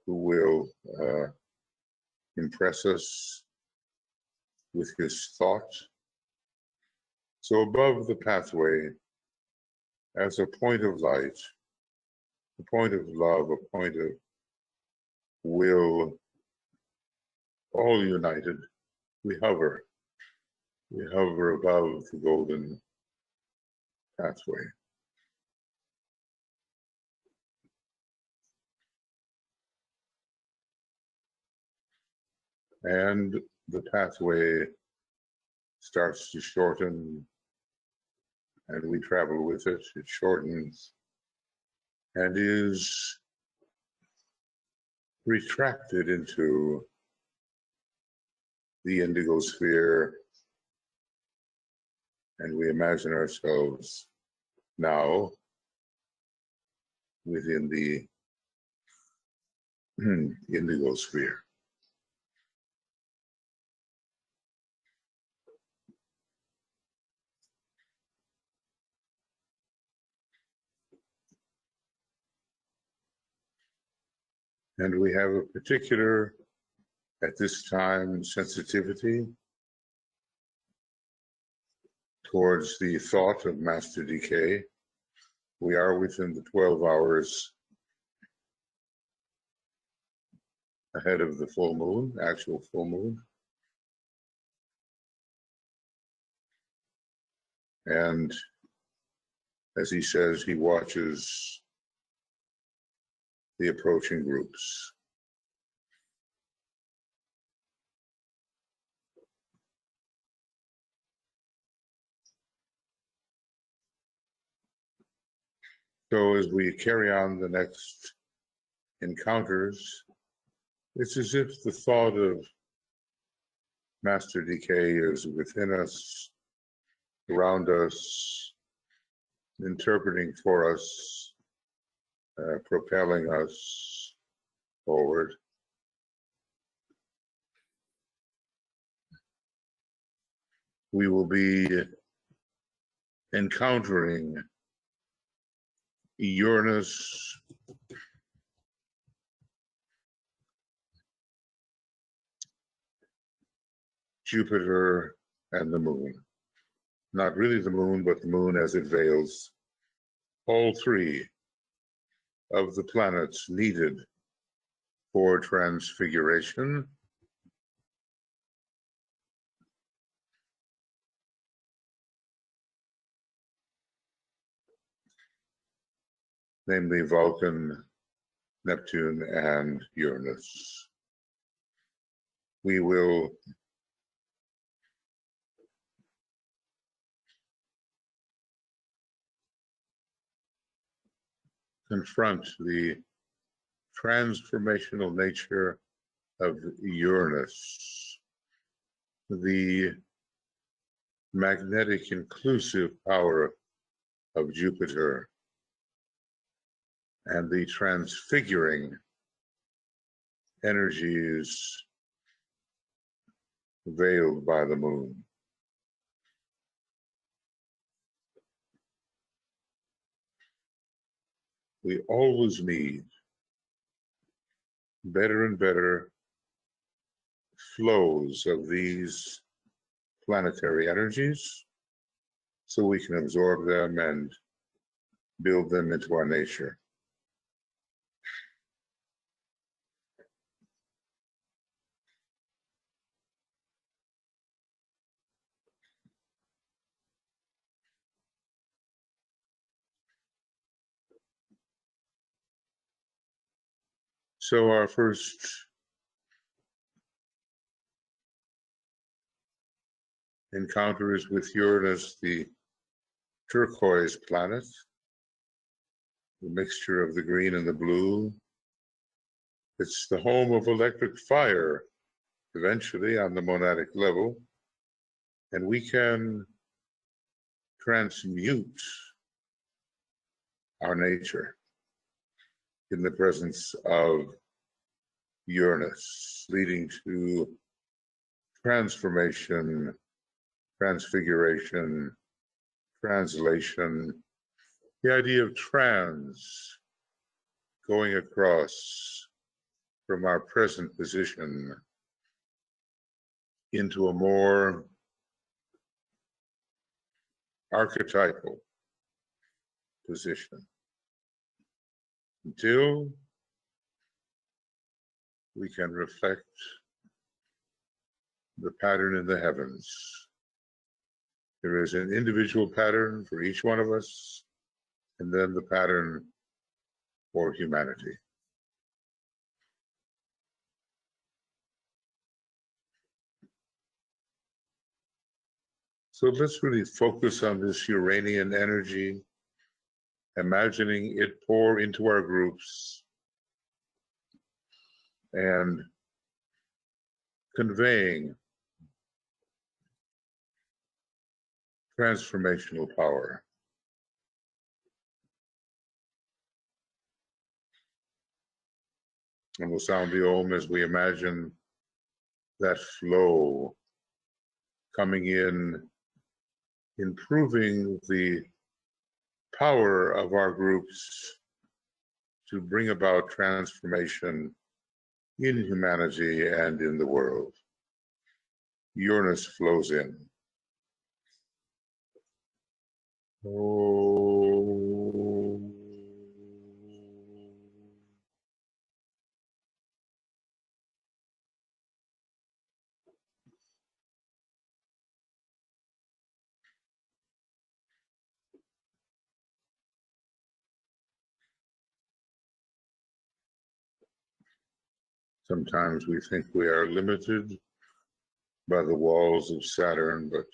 who will impress us with his thought. So above the pathway, as a point of light, a point of love, a point of will, all united, we hover. We hover above the golden pathway. And the pathway starts to shorten, and we travel with it. It shortens and is retracted into the indigo sphere, and we imagine ourselves now within the indigo sphere. And we have a particular, at this time, sensitivity towards the thought of Master Decay. We are within the 12 hours ahead of the full moon, actual full moon. And as he says, he watches the approaching groups. So as we carry on the next encounters, it's as if the thought of Master Decay is within us, around us, interpreting for us, propelling us forward. we will be encountering Uranus, Jupiter, and the moon. Not really the moon, but the moon as it veils all three of the planets needed for transfiguration, namely Vulcan, Neptune, and Uranus. We will confront the transformational nature of Uranus, the magnetic inclusive power of Jupiter, and the transfiguring energies veiled by the moon. We always need better and better flows of these planetary energies so we can absorb them and build them into our nature. So our first encounter is with Uranus, the turquoise planet, the mixture of the green and the blue. It's the home of electric fire, eventually on the monadic level, and we can transmute our nature in the presence of Uranus, leading to transformation, transfiguration, translation, the idea of trans, going across from our present position into a more archetypal position until we can reflect the pattern in the heavens. There is an individual pattern for each one of us, and then the pattern for humanity. So let's really focus on this Uranian energy, imagining it pour into our groups and conveying transformational power. And we'll sound the Om as we imagine that flow coming in, improving the power of our groups to bring about transformation in humanity and in the world. Uranus flows in. Oh. Sometimes we think we are limited by the walls of Saturn, but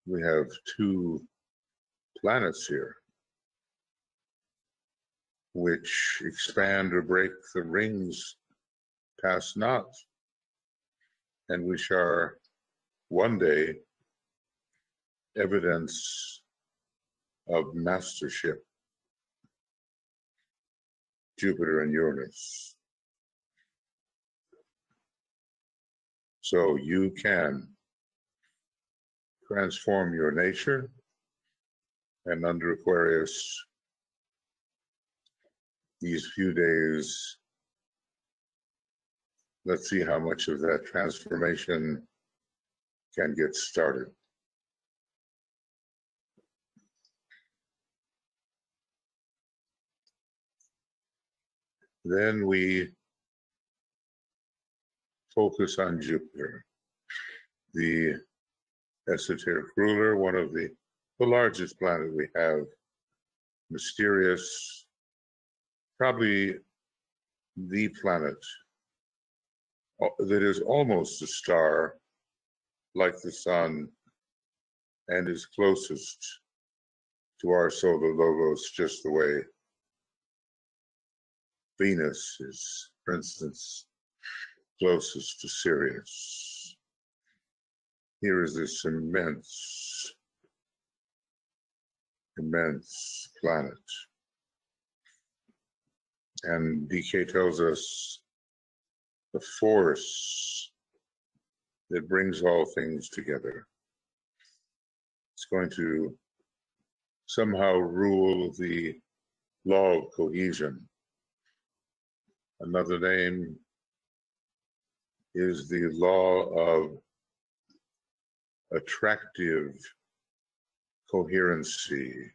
we have two planets here which expand or break the rings past not, and which are one day evidence of mastership, Jupiter and Uranus. So you can transform your nature. And under Aquarius, these few days, let's see how much of that transformation can get started. Then we focus on Jupiter, the esoteric ruler, one of the largest planet we have, mysterious, probably the planet that is almost a star like the sun and is closest to our solar logos, just the way Venus is, for instance, closest to Sirius. Here is this immense planet. And DK tells us the force that brings all things together. It's going to somehow rule the law of cohesion. Another name is the law of attractive coherency.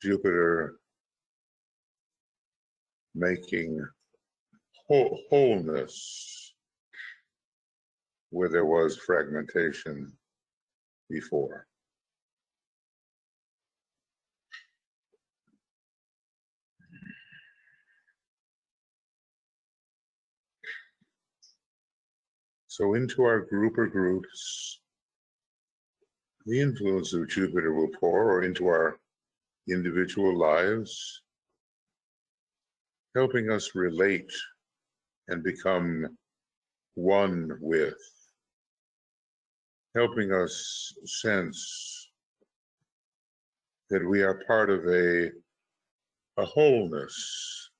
Jupiter making wholeness where there was fragmentation before. So into our group or groups, the influence of Jupiter will pour, or into our individual lives, helping us relate and become one with, helping us sense that we are part of a wholeness,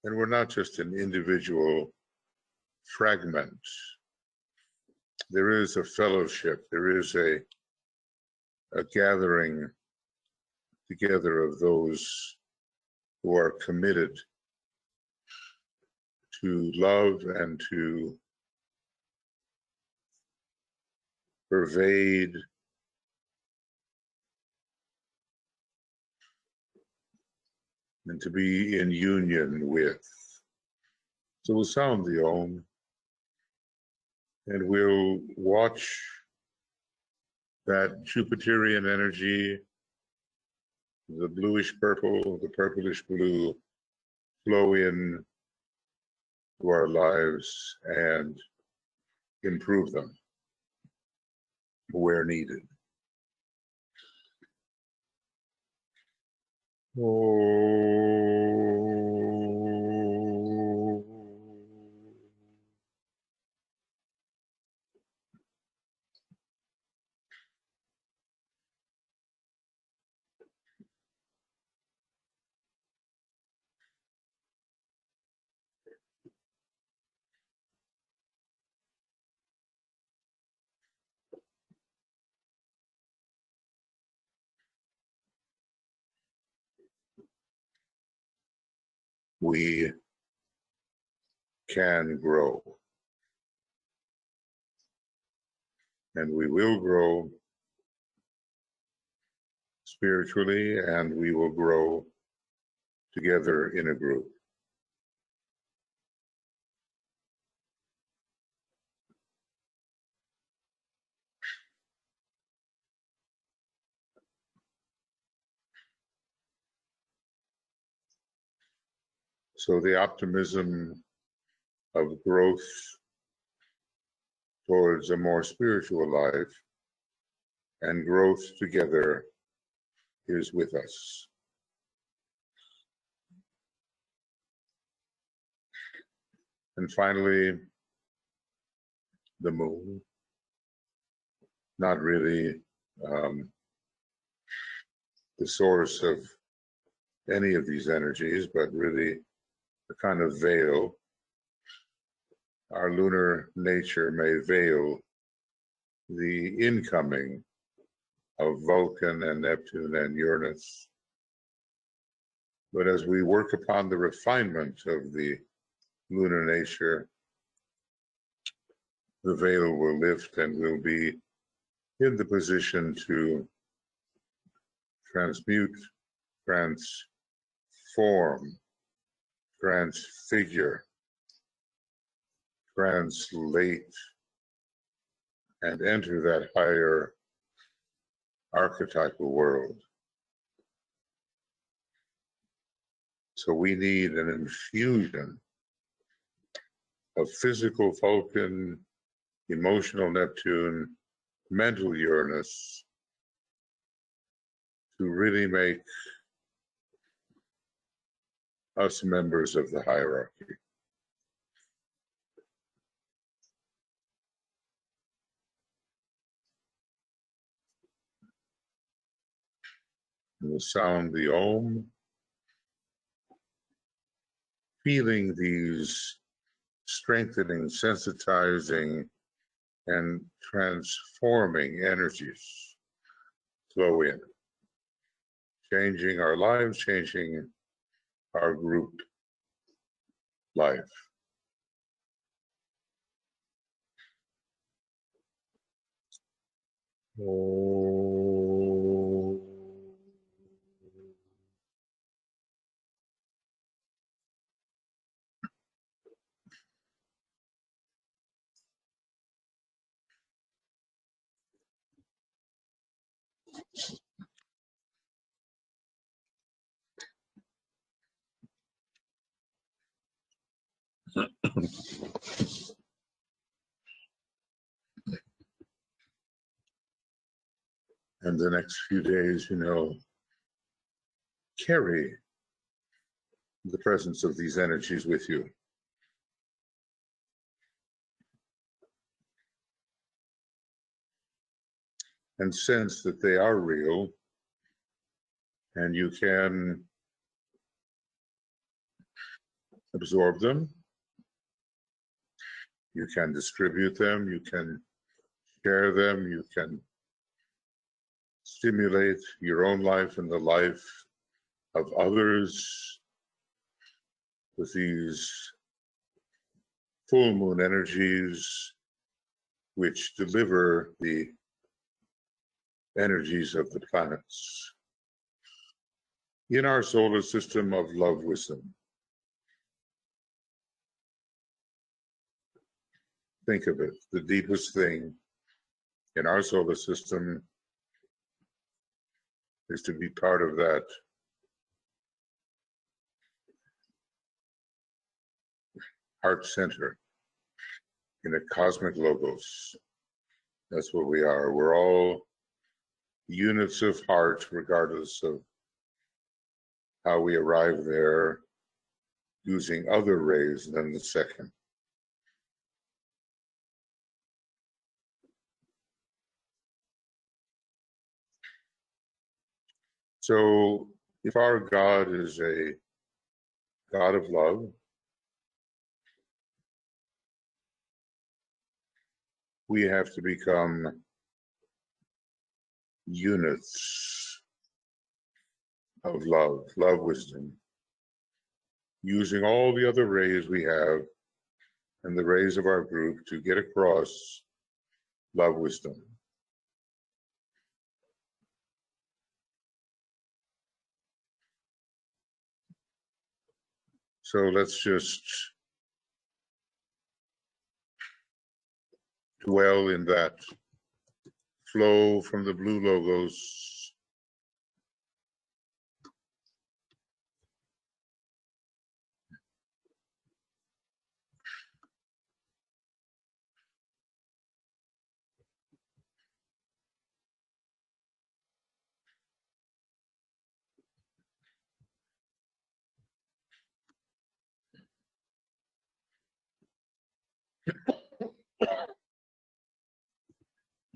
and we're not just an individual fragment. There is a fellowship, there is a gathering together of those who are committed to love and to pervade and to be in union with. So we'll sound the Om, and we'll watch that Jupiterian energy, the bluish purple, the purplish blue, flow in to our lives and improve them where needed. We can grow, and we will grow spiritually, and we will grow together in a group. So the optimism of growth towards a more spiritual life and growth together is with us. And finally, the moon, not really the source of any of these energies, but really a kind of veil. Our lunar nature may veil the incoming of Vulcan and Neptune and Uranus. But as we work upon the refinement of the lunar nature, the veil will lift and we'll be in the position to transmute, transform, transfigure, translate, and enter that higher archetypal world. So we need an infusion of physical Vulcan, emotional Neptune, mental Uranus to really make us members of the hierarchy. And we'll sound the Om, feeling these strengthening, sensitizing, and transforming energies flow in, changing our lives, changing our group life. Oh. And the next few days, carry the presence of these energies with you. And sense that they are real, and you can absorb them, you can distribute them, you can share them, you can stimulate your own life and the life of others with these full moon energies which deliver the energies of the planets in our solar system of love wisdom. Think of it, the deepest thing in our solar system is to be part of that heart center in a cosmic logos. That's what we are. We're all units of heart, regardless of how we arrive there using other rays than the second. So if our God is a God of love, we have to become units of love, love wisdom, using all the other rays we have and the rays of our group to get across love wisdom. So let's just dwell in that flow from the blue logos.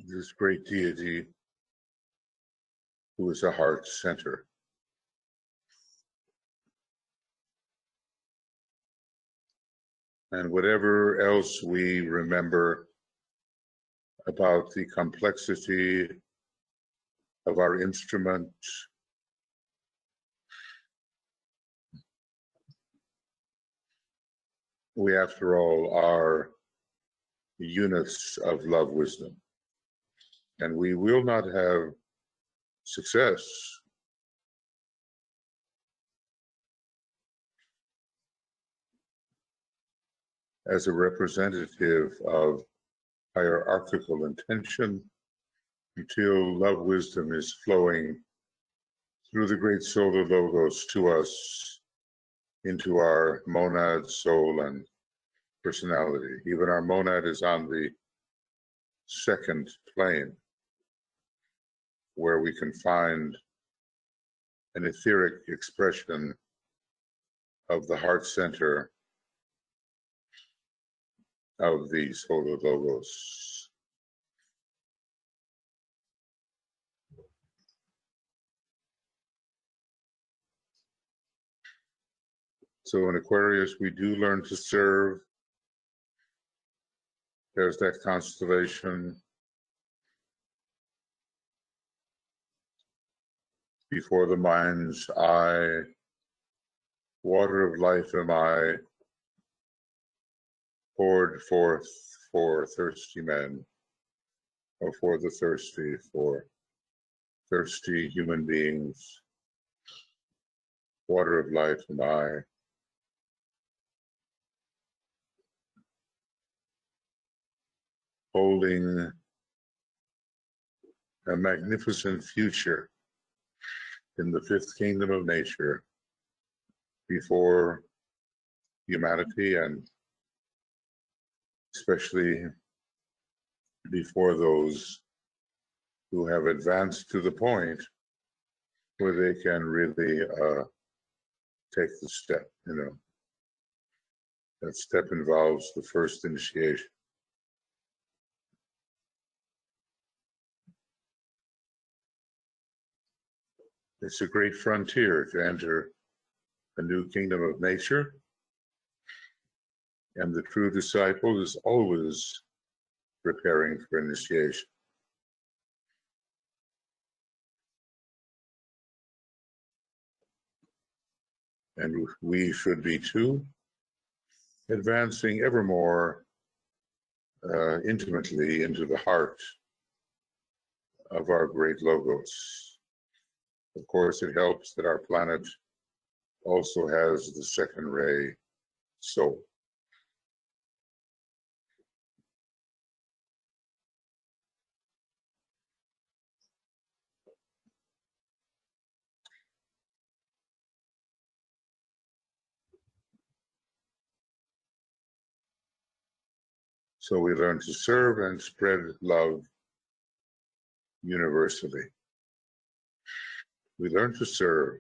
This great deity who is a heart center. And whatever else we remember about the complexity of our instrument. We, after all, are units of love wisdom, and we will not have success as a representative of hierarchical intention until love wisdom is flowing through the great solar logos to us into our monad, soul, and personality. Even our monad is on the second plane, where we can find an etheric expression of the heart center of the solar logos. So in Aquarius, we do learn to serve. There's that constellation. Before the mind's eye, water of life am I, poured forth for thirsty men, or for the thirsty, for thirsty human beings. Water of life am I. Holding a magnificent future in the fifth kingdom of nature before humanity, and especially before those who have advanced to the point where they can really take the step, That step involves the first initiation. It's a great frontier to enter a new kingdom of nature, and the true disciple is always preparing for initiation. And we should be too, advancing ever more intimately into the heart of our great logos. Of course, it helps that our planet also has the second ray soul. So we learn to serve and spread love universally. We learn to serve.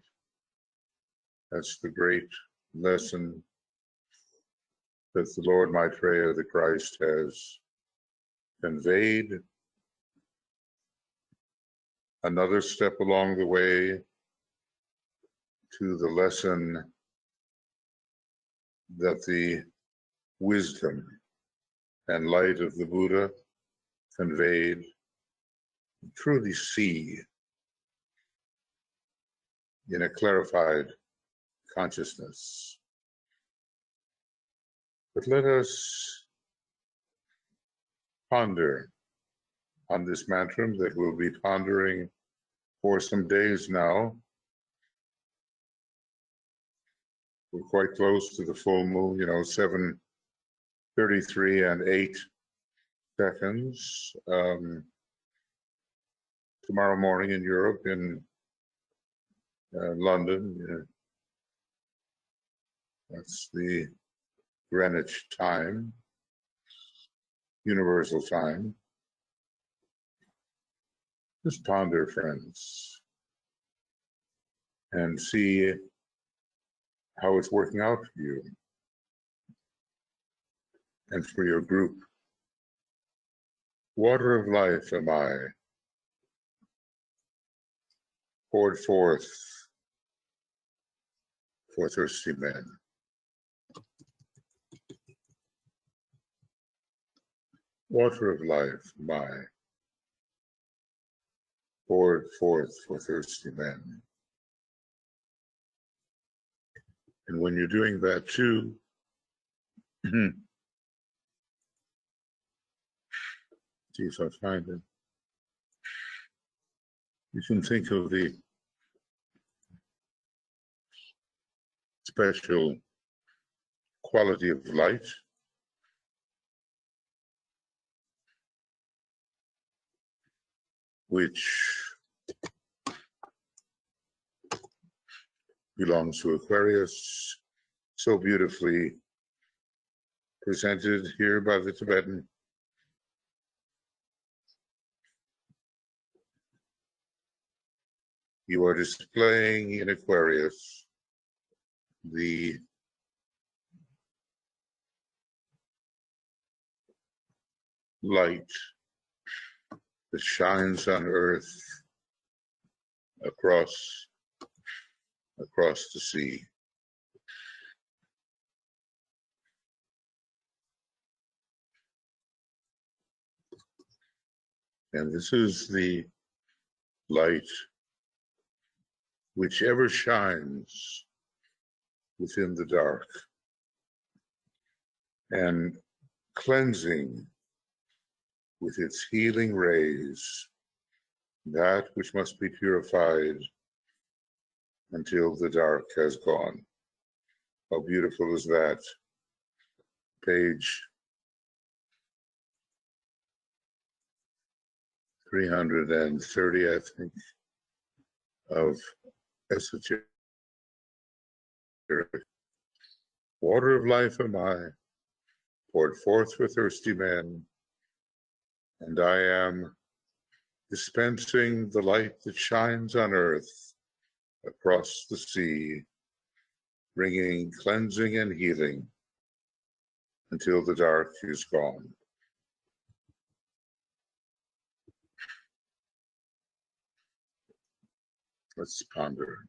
That's the great lesson that the Lord Maitreya, the Christ, has conveyed. Another step along the way to the lesson that the wisdom and light of the Buddha conveyed. Truly see in a clarified consciousness. But let us ponder on this mantra that we'll be pondering for some days now. We're quite close to the full moon, 7:33 and 8 seconds. Tomorrow morning in Europe, in London, that's the Greenwich time, universal time. Just ponder, friends, and see how it's working out for you and for your group. Water of life am I, poured forth for thirsty men. Water of life, my, poured forth for thirsty men. And when you're doing that too, see if I find it, you can think of the special quality of light which belongs to Aquarius, so beautifully presented here by the Tibetan. You are displaying in Aquarius the light that shines on earth across the sea. And this is the light which ever shines within the dark and cleansing with its healing rays that which must be purified until the dark has gone. How beautiful is that? Page 330, I think, of Esoteric. Water of life am I, poured forth for thirsty men, and I am dispensing the light that shines on earth across the sea, bringing cleansing and healing until the dark is gone. Let's ponder.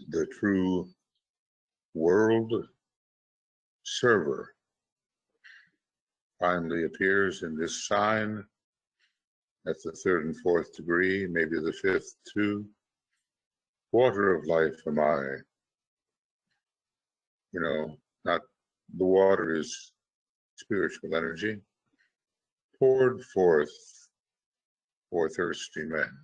The true world server finally appears in this sign at the 3rd and 4th degree, maybe the 5th too. Water of life am I. You know, not the water is spiritual energy, poured forth for thirsty men.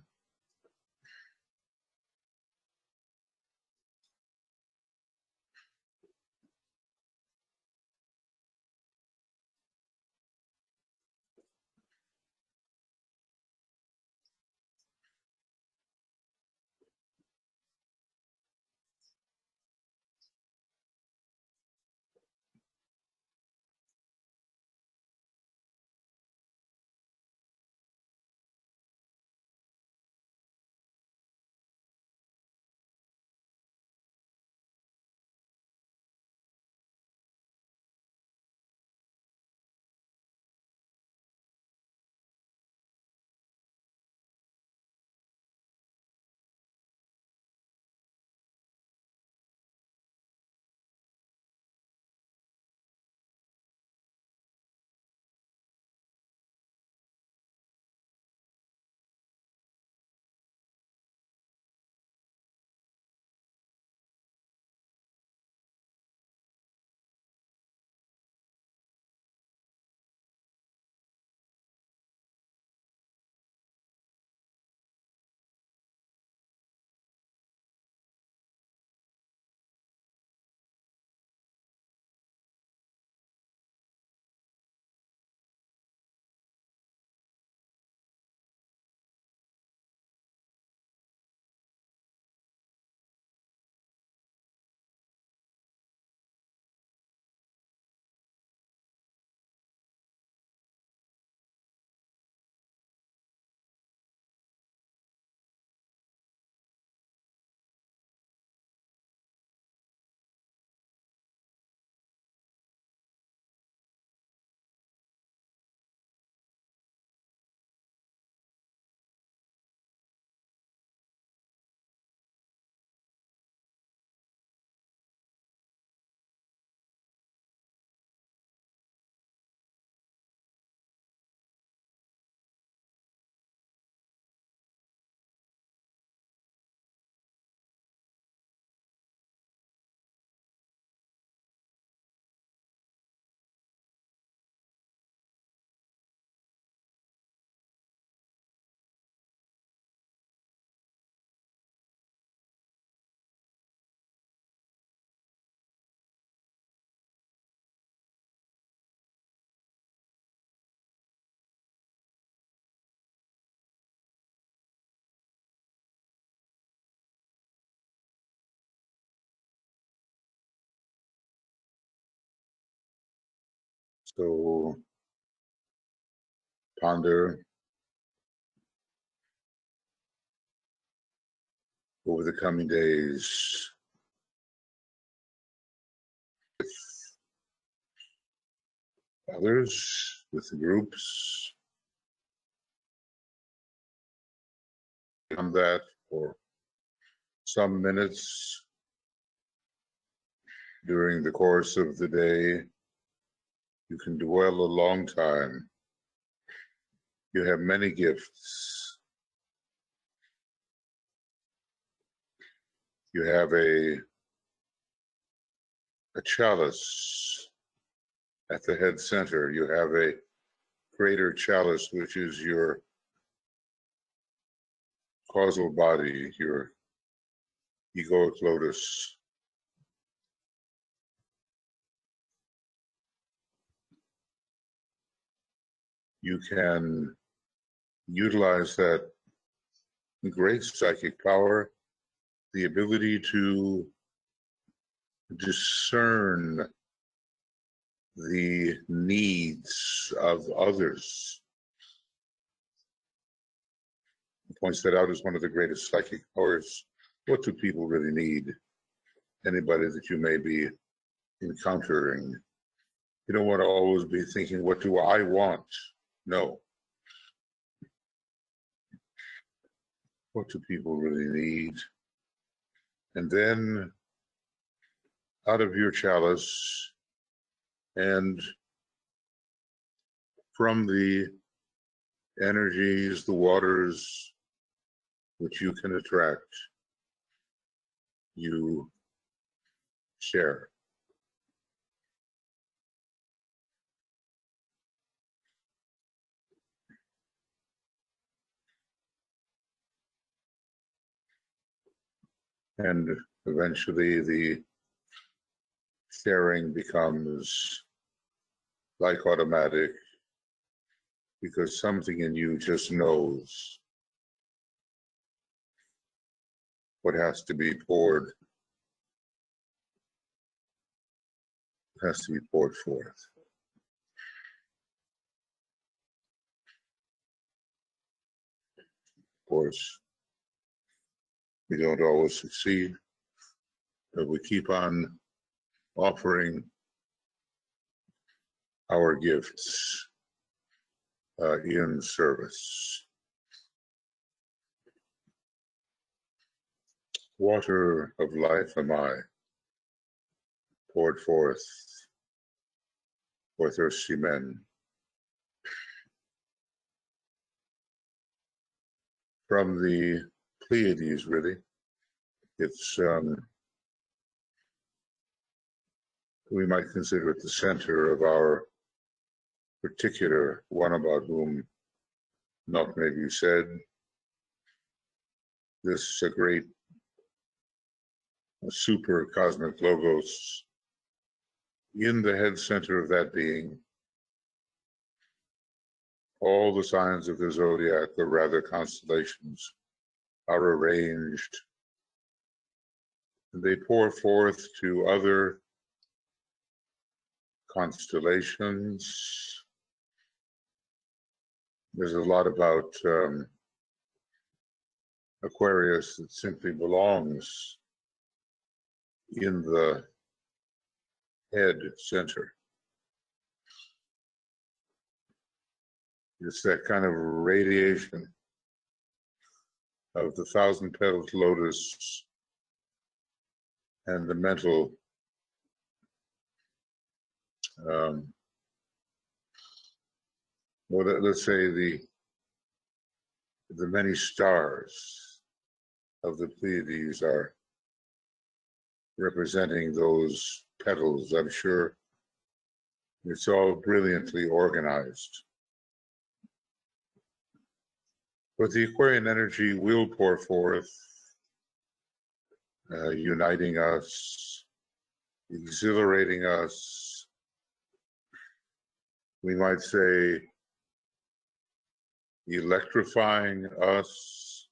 So ponder over the coming days with others, with the groups, on that for some minutes during the course of the day. You can dwell a long time. You have many gifts. You have a chalice at the head center. You have a greater chalice, which is your causal body, your egoic lotus. You can utilize that great psychic power, the ability to discern the needs of others. He points that out as one of the greatest psychic powers. What do people really need? Anybody that you may be encountering. You don't want to always be thinking, what do I want? No. What do people really need? And then out of your chalice and from the energies, the waters which you can attract, you share. And eventually the sharing becomes like automatic, because something in you just knows what has to be poured, has to be poured forth. Of course, we don't always succeed, but we keep on offering our gifts in service. Water of life am I, poured forth for thirsty men. From the Pleiades, really. It's, we might consider it the center of our particular one about whom not may be said. This is a great super cosmic logos in the head center of that being. All the signs of the zodiac, or rather constellations, are arranged. And they pour forth to other constellations. There's a lot about Aquarius that simply belongs in the head center. It's that kind of radiation of the thousand-petaled lotus and the mental well, let's say the many stars of the Pleiades are representing those petals. I'm sure it's all brilliantly organized. But the Aquarian energy will pour forth, uniting us, exhilarating us. We might say electrifying us.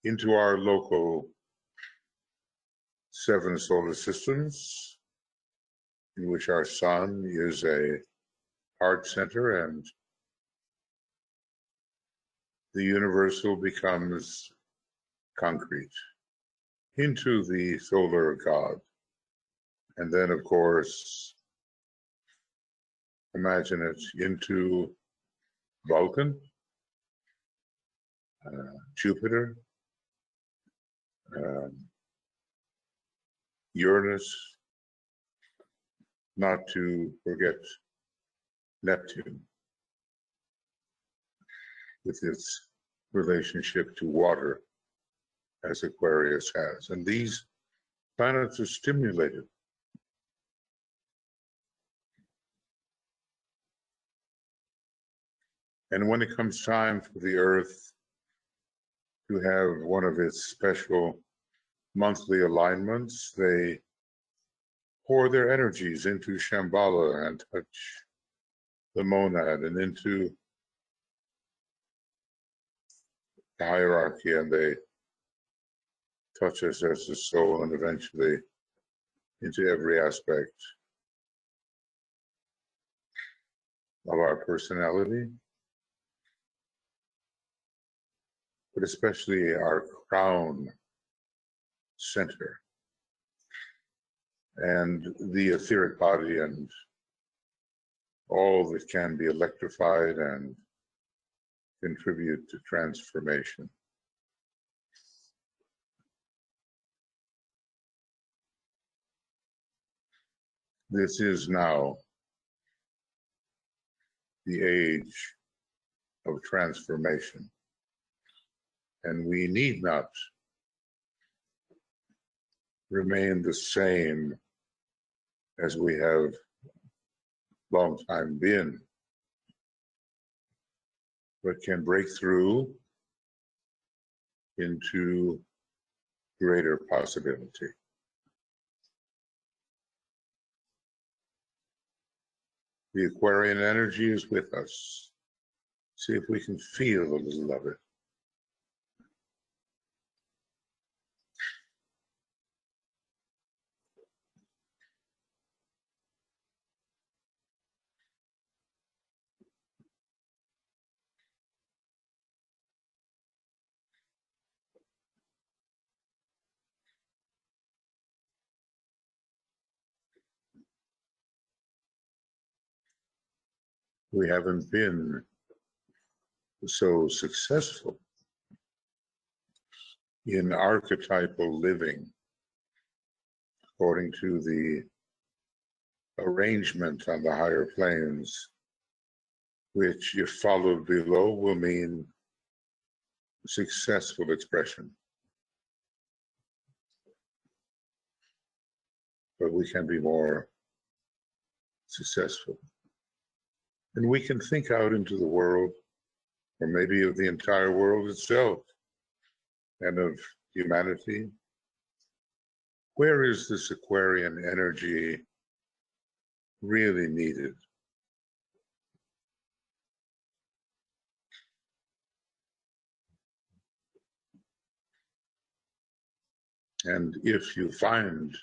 Into our local 7 solar systems, in which our sun is a heart center, and the universal becomes concrete into the solar god. And then, of course, imagine it into Vulcan, Jupiter, Uranus, not to forget Neptune, with its relationship to water, as Aquarius has. And these planets are stimulated. And when it comes time for the Earth to have one of its special monthly alignments, they pour their energies into Shambhala and touch the monad and into the hierarchy, and they touch us as the soul, and eventually into every aspect of our personality, but especially our crown center and the etheric body and all that can be electrified and contribute to transformation. This is now the age of transformation, and we need not remain the same as we have long time been, but can break through into greater possibility. The Aquarian energy is with us. See if we can feel a little of it. We haven't been so successful in archetypal living according to the arrangement on the higher planes, which, if followed below, will mean successful expression. But we can be more successful. And we can think out into the world, or maybe of the entire world itself, and of humanity. Where is this Aquarian energy really needed? And if you find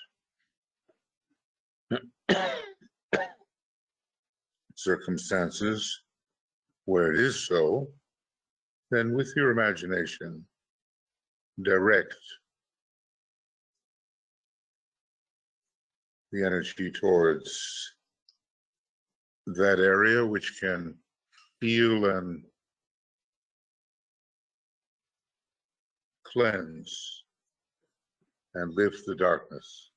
circumstances where it is so, then with your imagination, direct the energy towards that area which can heal and cleanse and lift the darkness.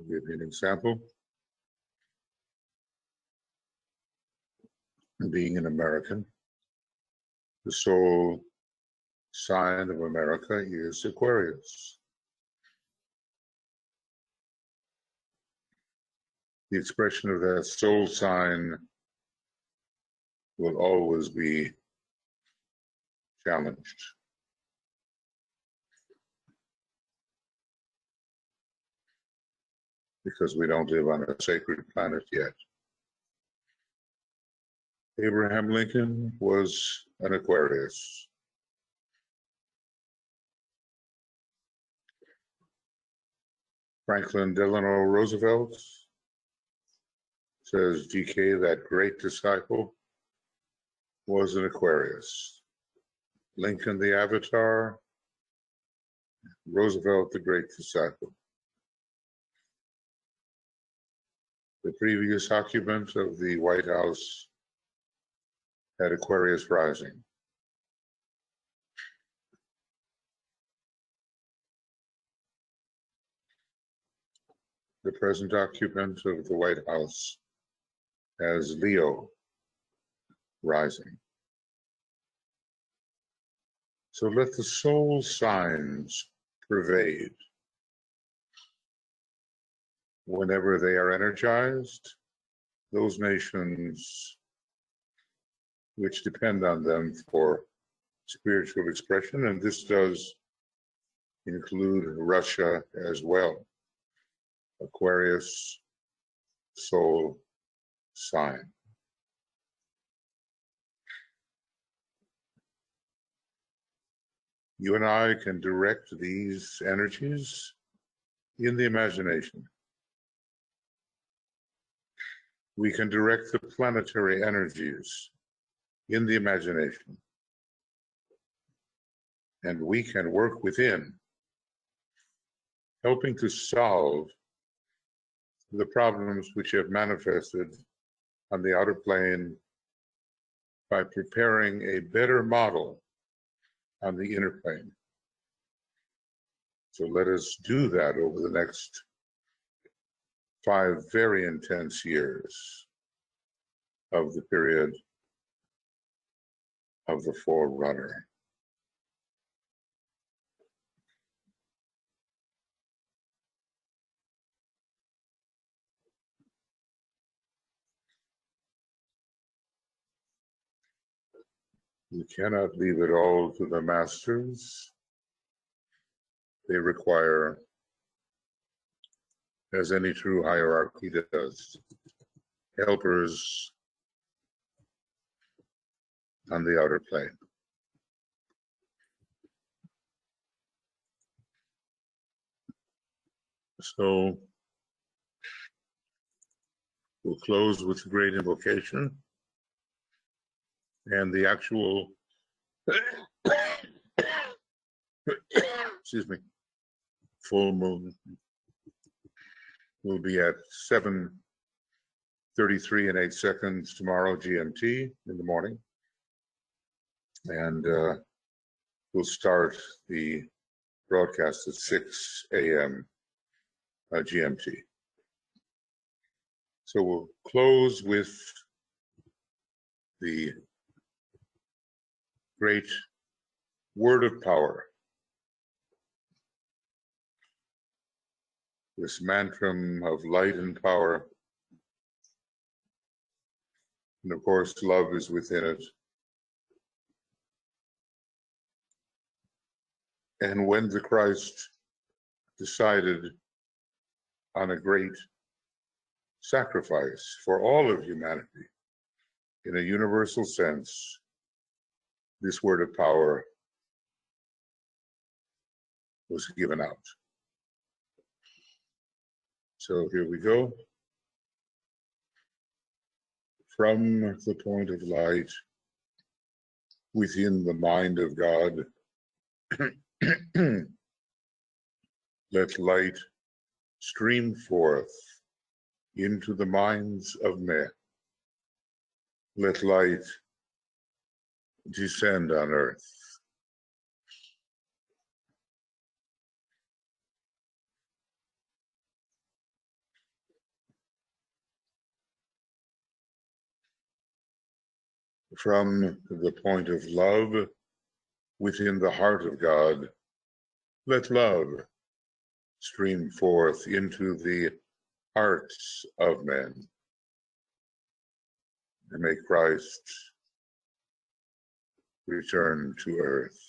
I'll give you an example. Being an American, the soul sign of America is Aquarius. The expression of that soul sign will always be challenged. Because we don't live on a sacred planet yet. Abraham Lincoln was an Aquarius. Franklin Delano Roosevelt, says GK, that great disciple, was an Aquarius. Lincoln the Avatar, Roosevelt the great disciple. The previous occupant of the White House had Aquarius rising. The present occupant of the White House has Leo rising. So let the soul signs pervade. Whenever they are energized, those nations which depend on them for spiritual expression, and this does include Russia as well, Aquarius soul sign. You and I can direct these energies in the imagination. We can direct the planetary energies in the imagination. And we can work within, helping to solve the problems which have manifested on the outer plane by preparing a better model on the inner plane. So let us do that over the next 5 very intense years of the period of the Forerunner. You cannot leave it all to the masters. They require, as any true hierarchy does, helpers on the outer plane. So we'll close with a great invocation and the actual excuse me, full moon will be at 7:33 and 8 seconds tomorrow GMT in the morning. And we'll start the broadcast at 6 a.m. GMT. So we'll close with the great word of power, this mantram of light and power. And of course, love is within it. And when the Christ decided on a great sacrifice for all of humanity, in a universal sense, this word of power was given out. So here we go. From the point of light within the mind of God, let light stream forth into the minds of men. Let light descend on earth. From the point of love within the heart of God, let love stream forth into the hearts of men, and may Christ return to earth.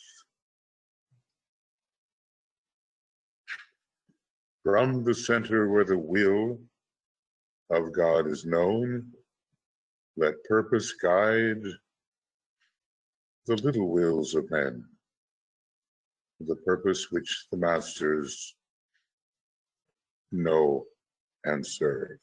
From the center where the will of God is known, let purpose guide the little wills of men, the purpose which the masters know and serve.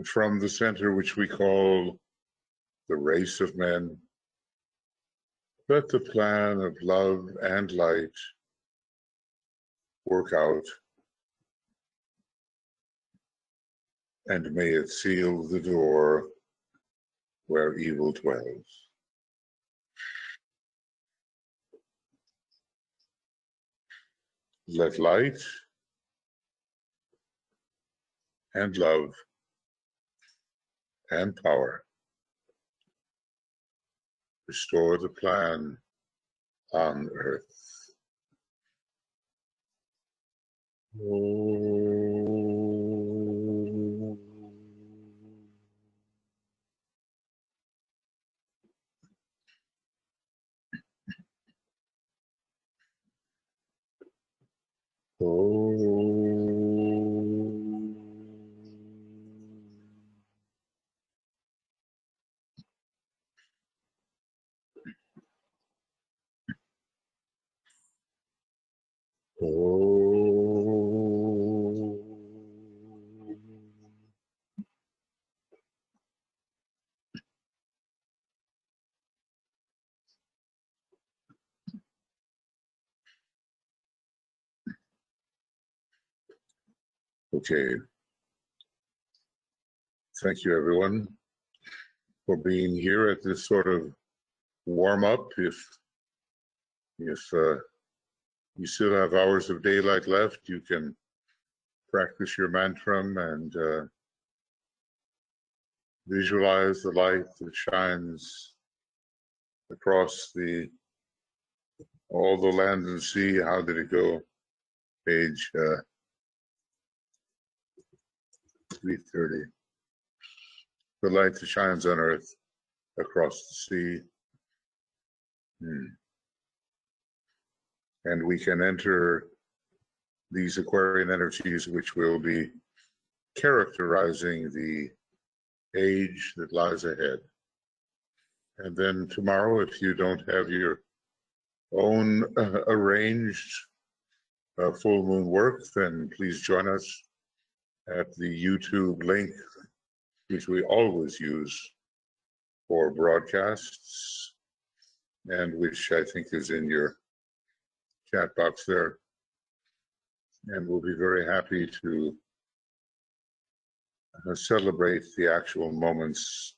From the center which we call the race of men, let the plan of love and light work out, and may it seal the door where evil dwells. Let light and love and power restore the plan on earth. Okay. Thank you, everyone, for being here at this sort of warm-up. If you still have hours of daylight left, you can practice your mantra and visualize the light that shines across all the land and sea. How did it go? Page 330. The light that shines on earth across the sea. And we can enter these Aquarian energies, which will be characterizing the age that lies ahead. And then tomorrow, if you don't have your own arranged full moon work, then please join us at the YouTube link, which we always use for broadcasts, and which I think is in your chat box there. And we'll be very happy to celebrate the actual moments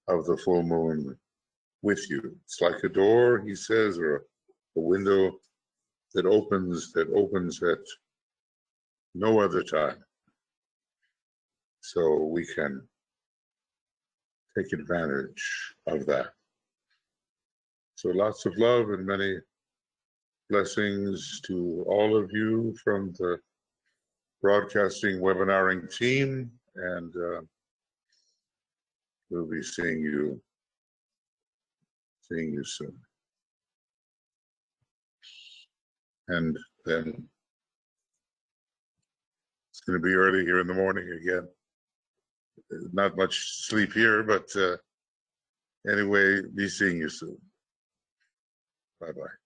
of the full moon with you. It's like a door, he says, or a window that opens at no other time. So we can take advantage of that. So lots of love and many blessings to all of you from the broadcasting webinaring team, and we'll be seeing you soon. And then it's going to be early here in the morning again. Not much sleep here, but anyway, be seeing you soon. Bye-bye.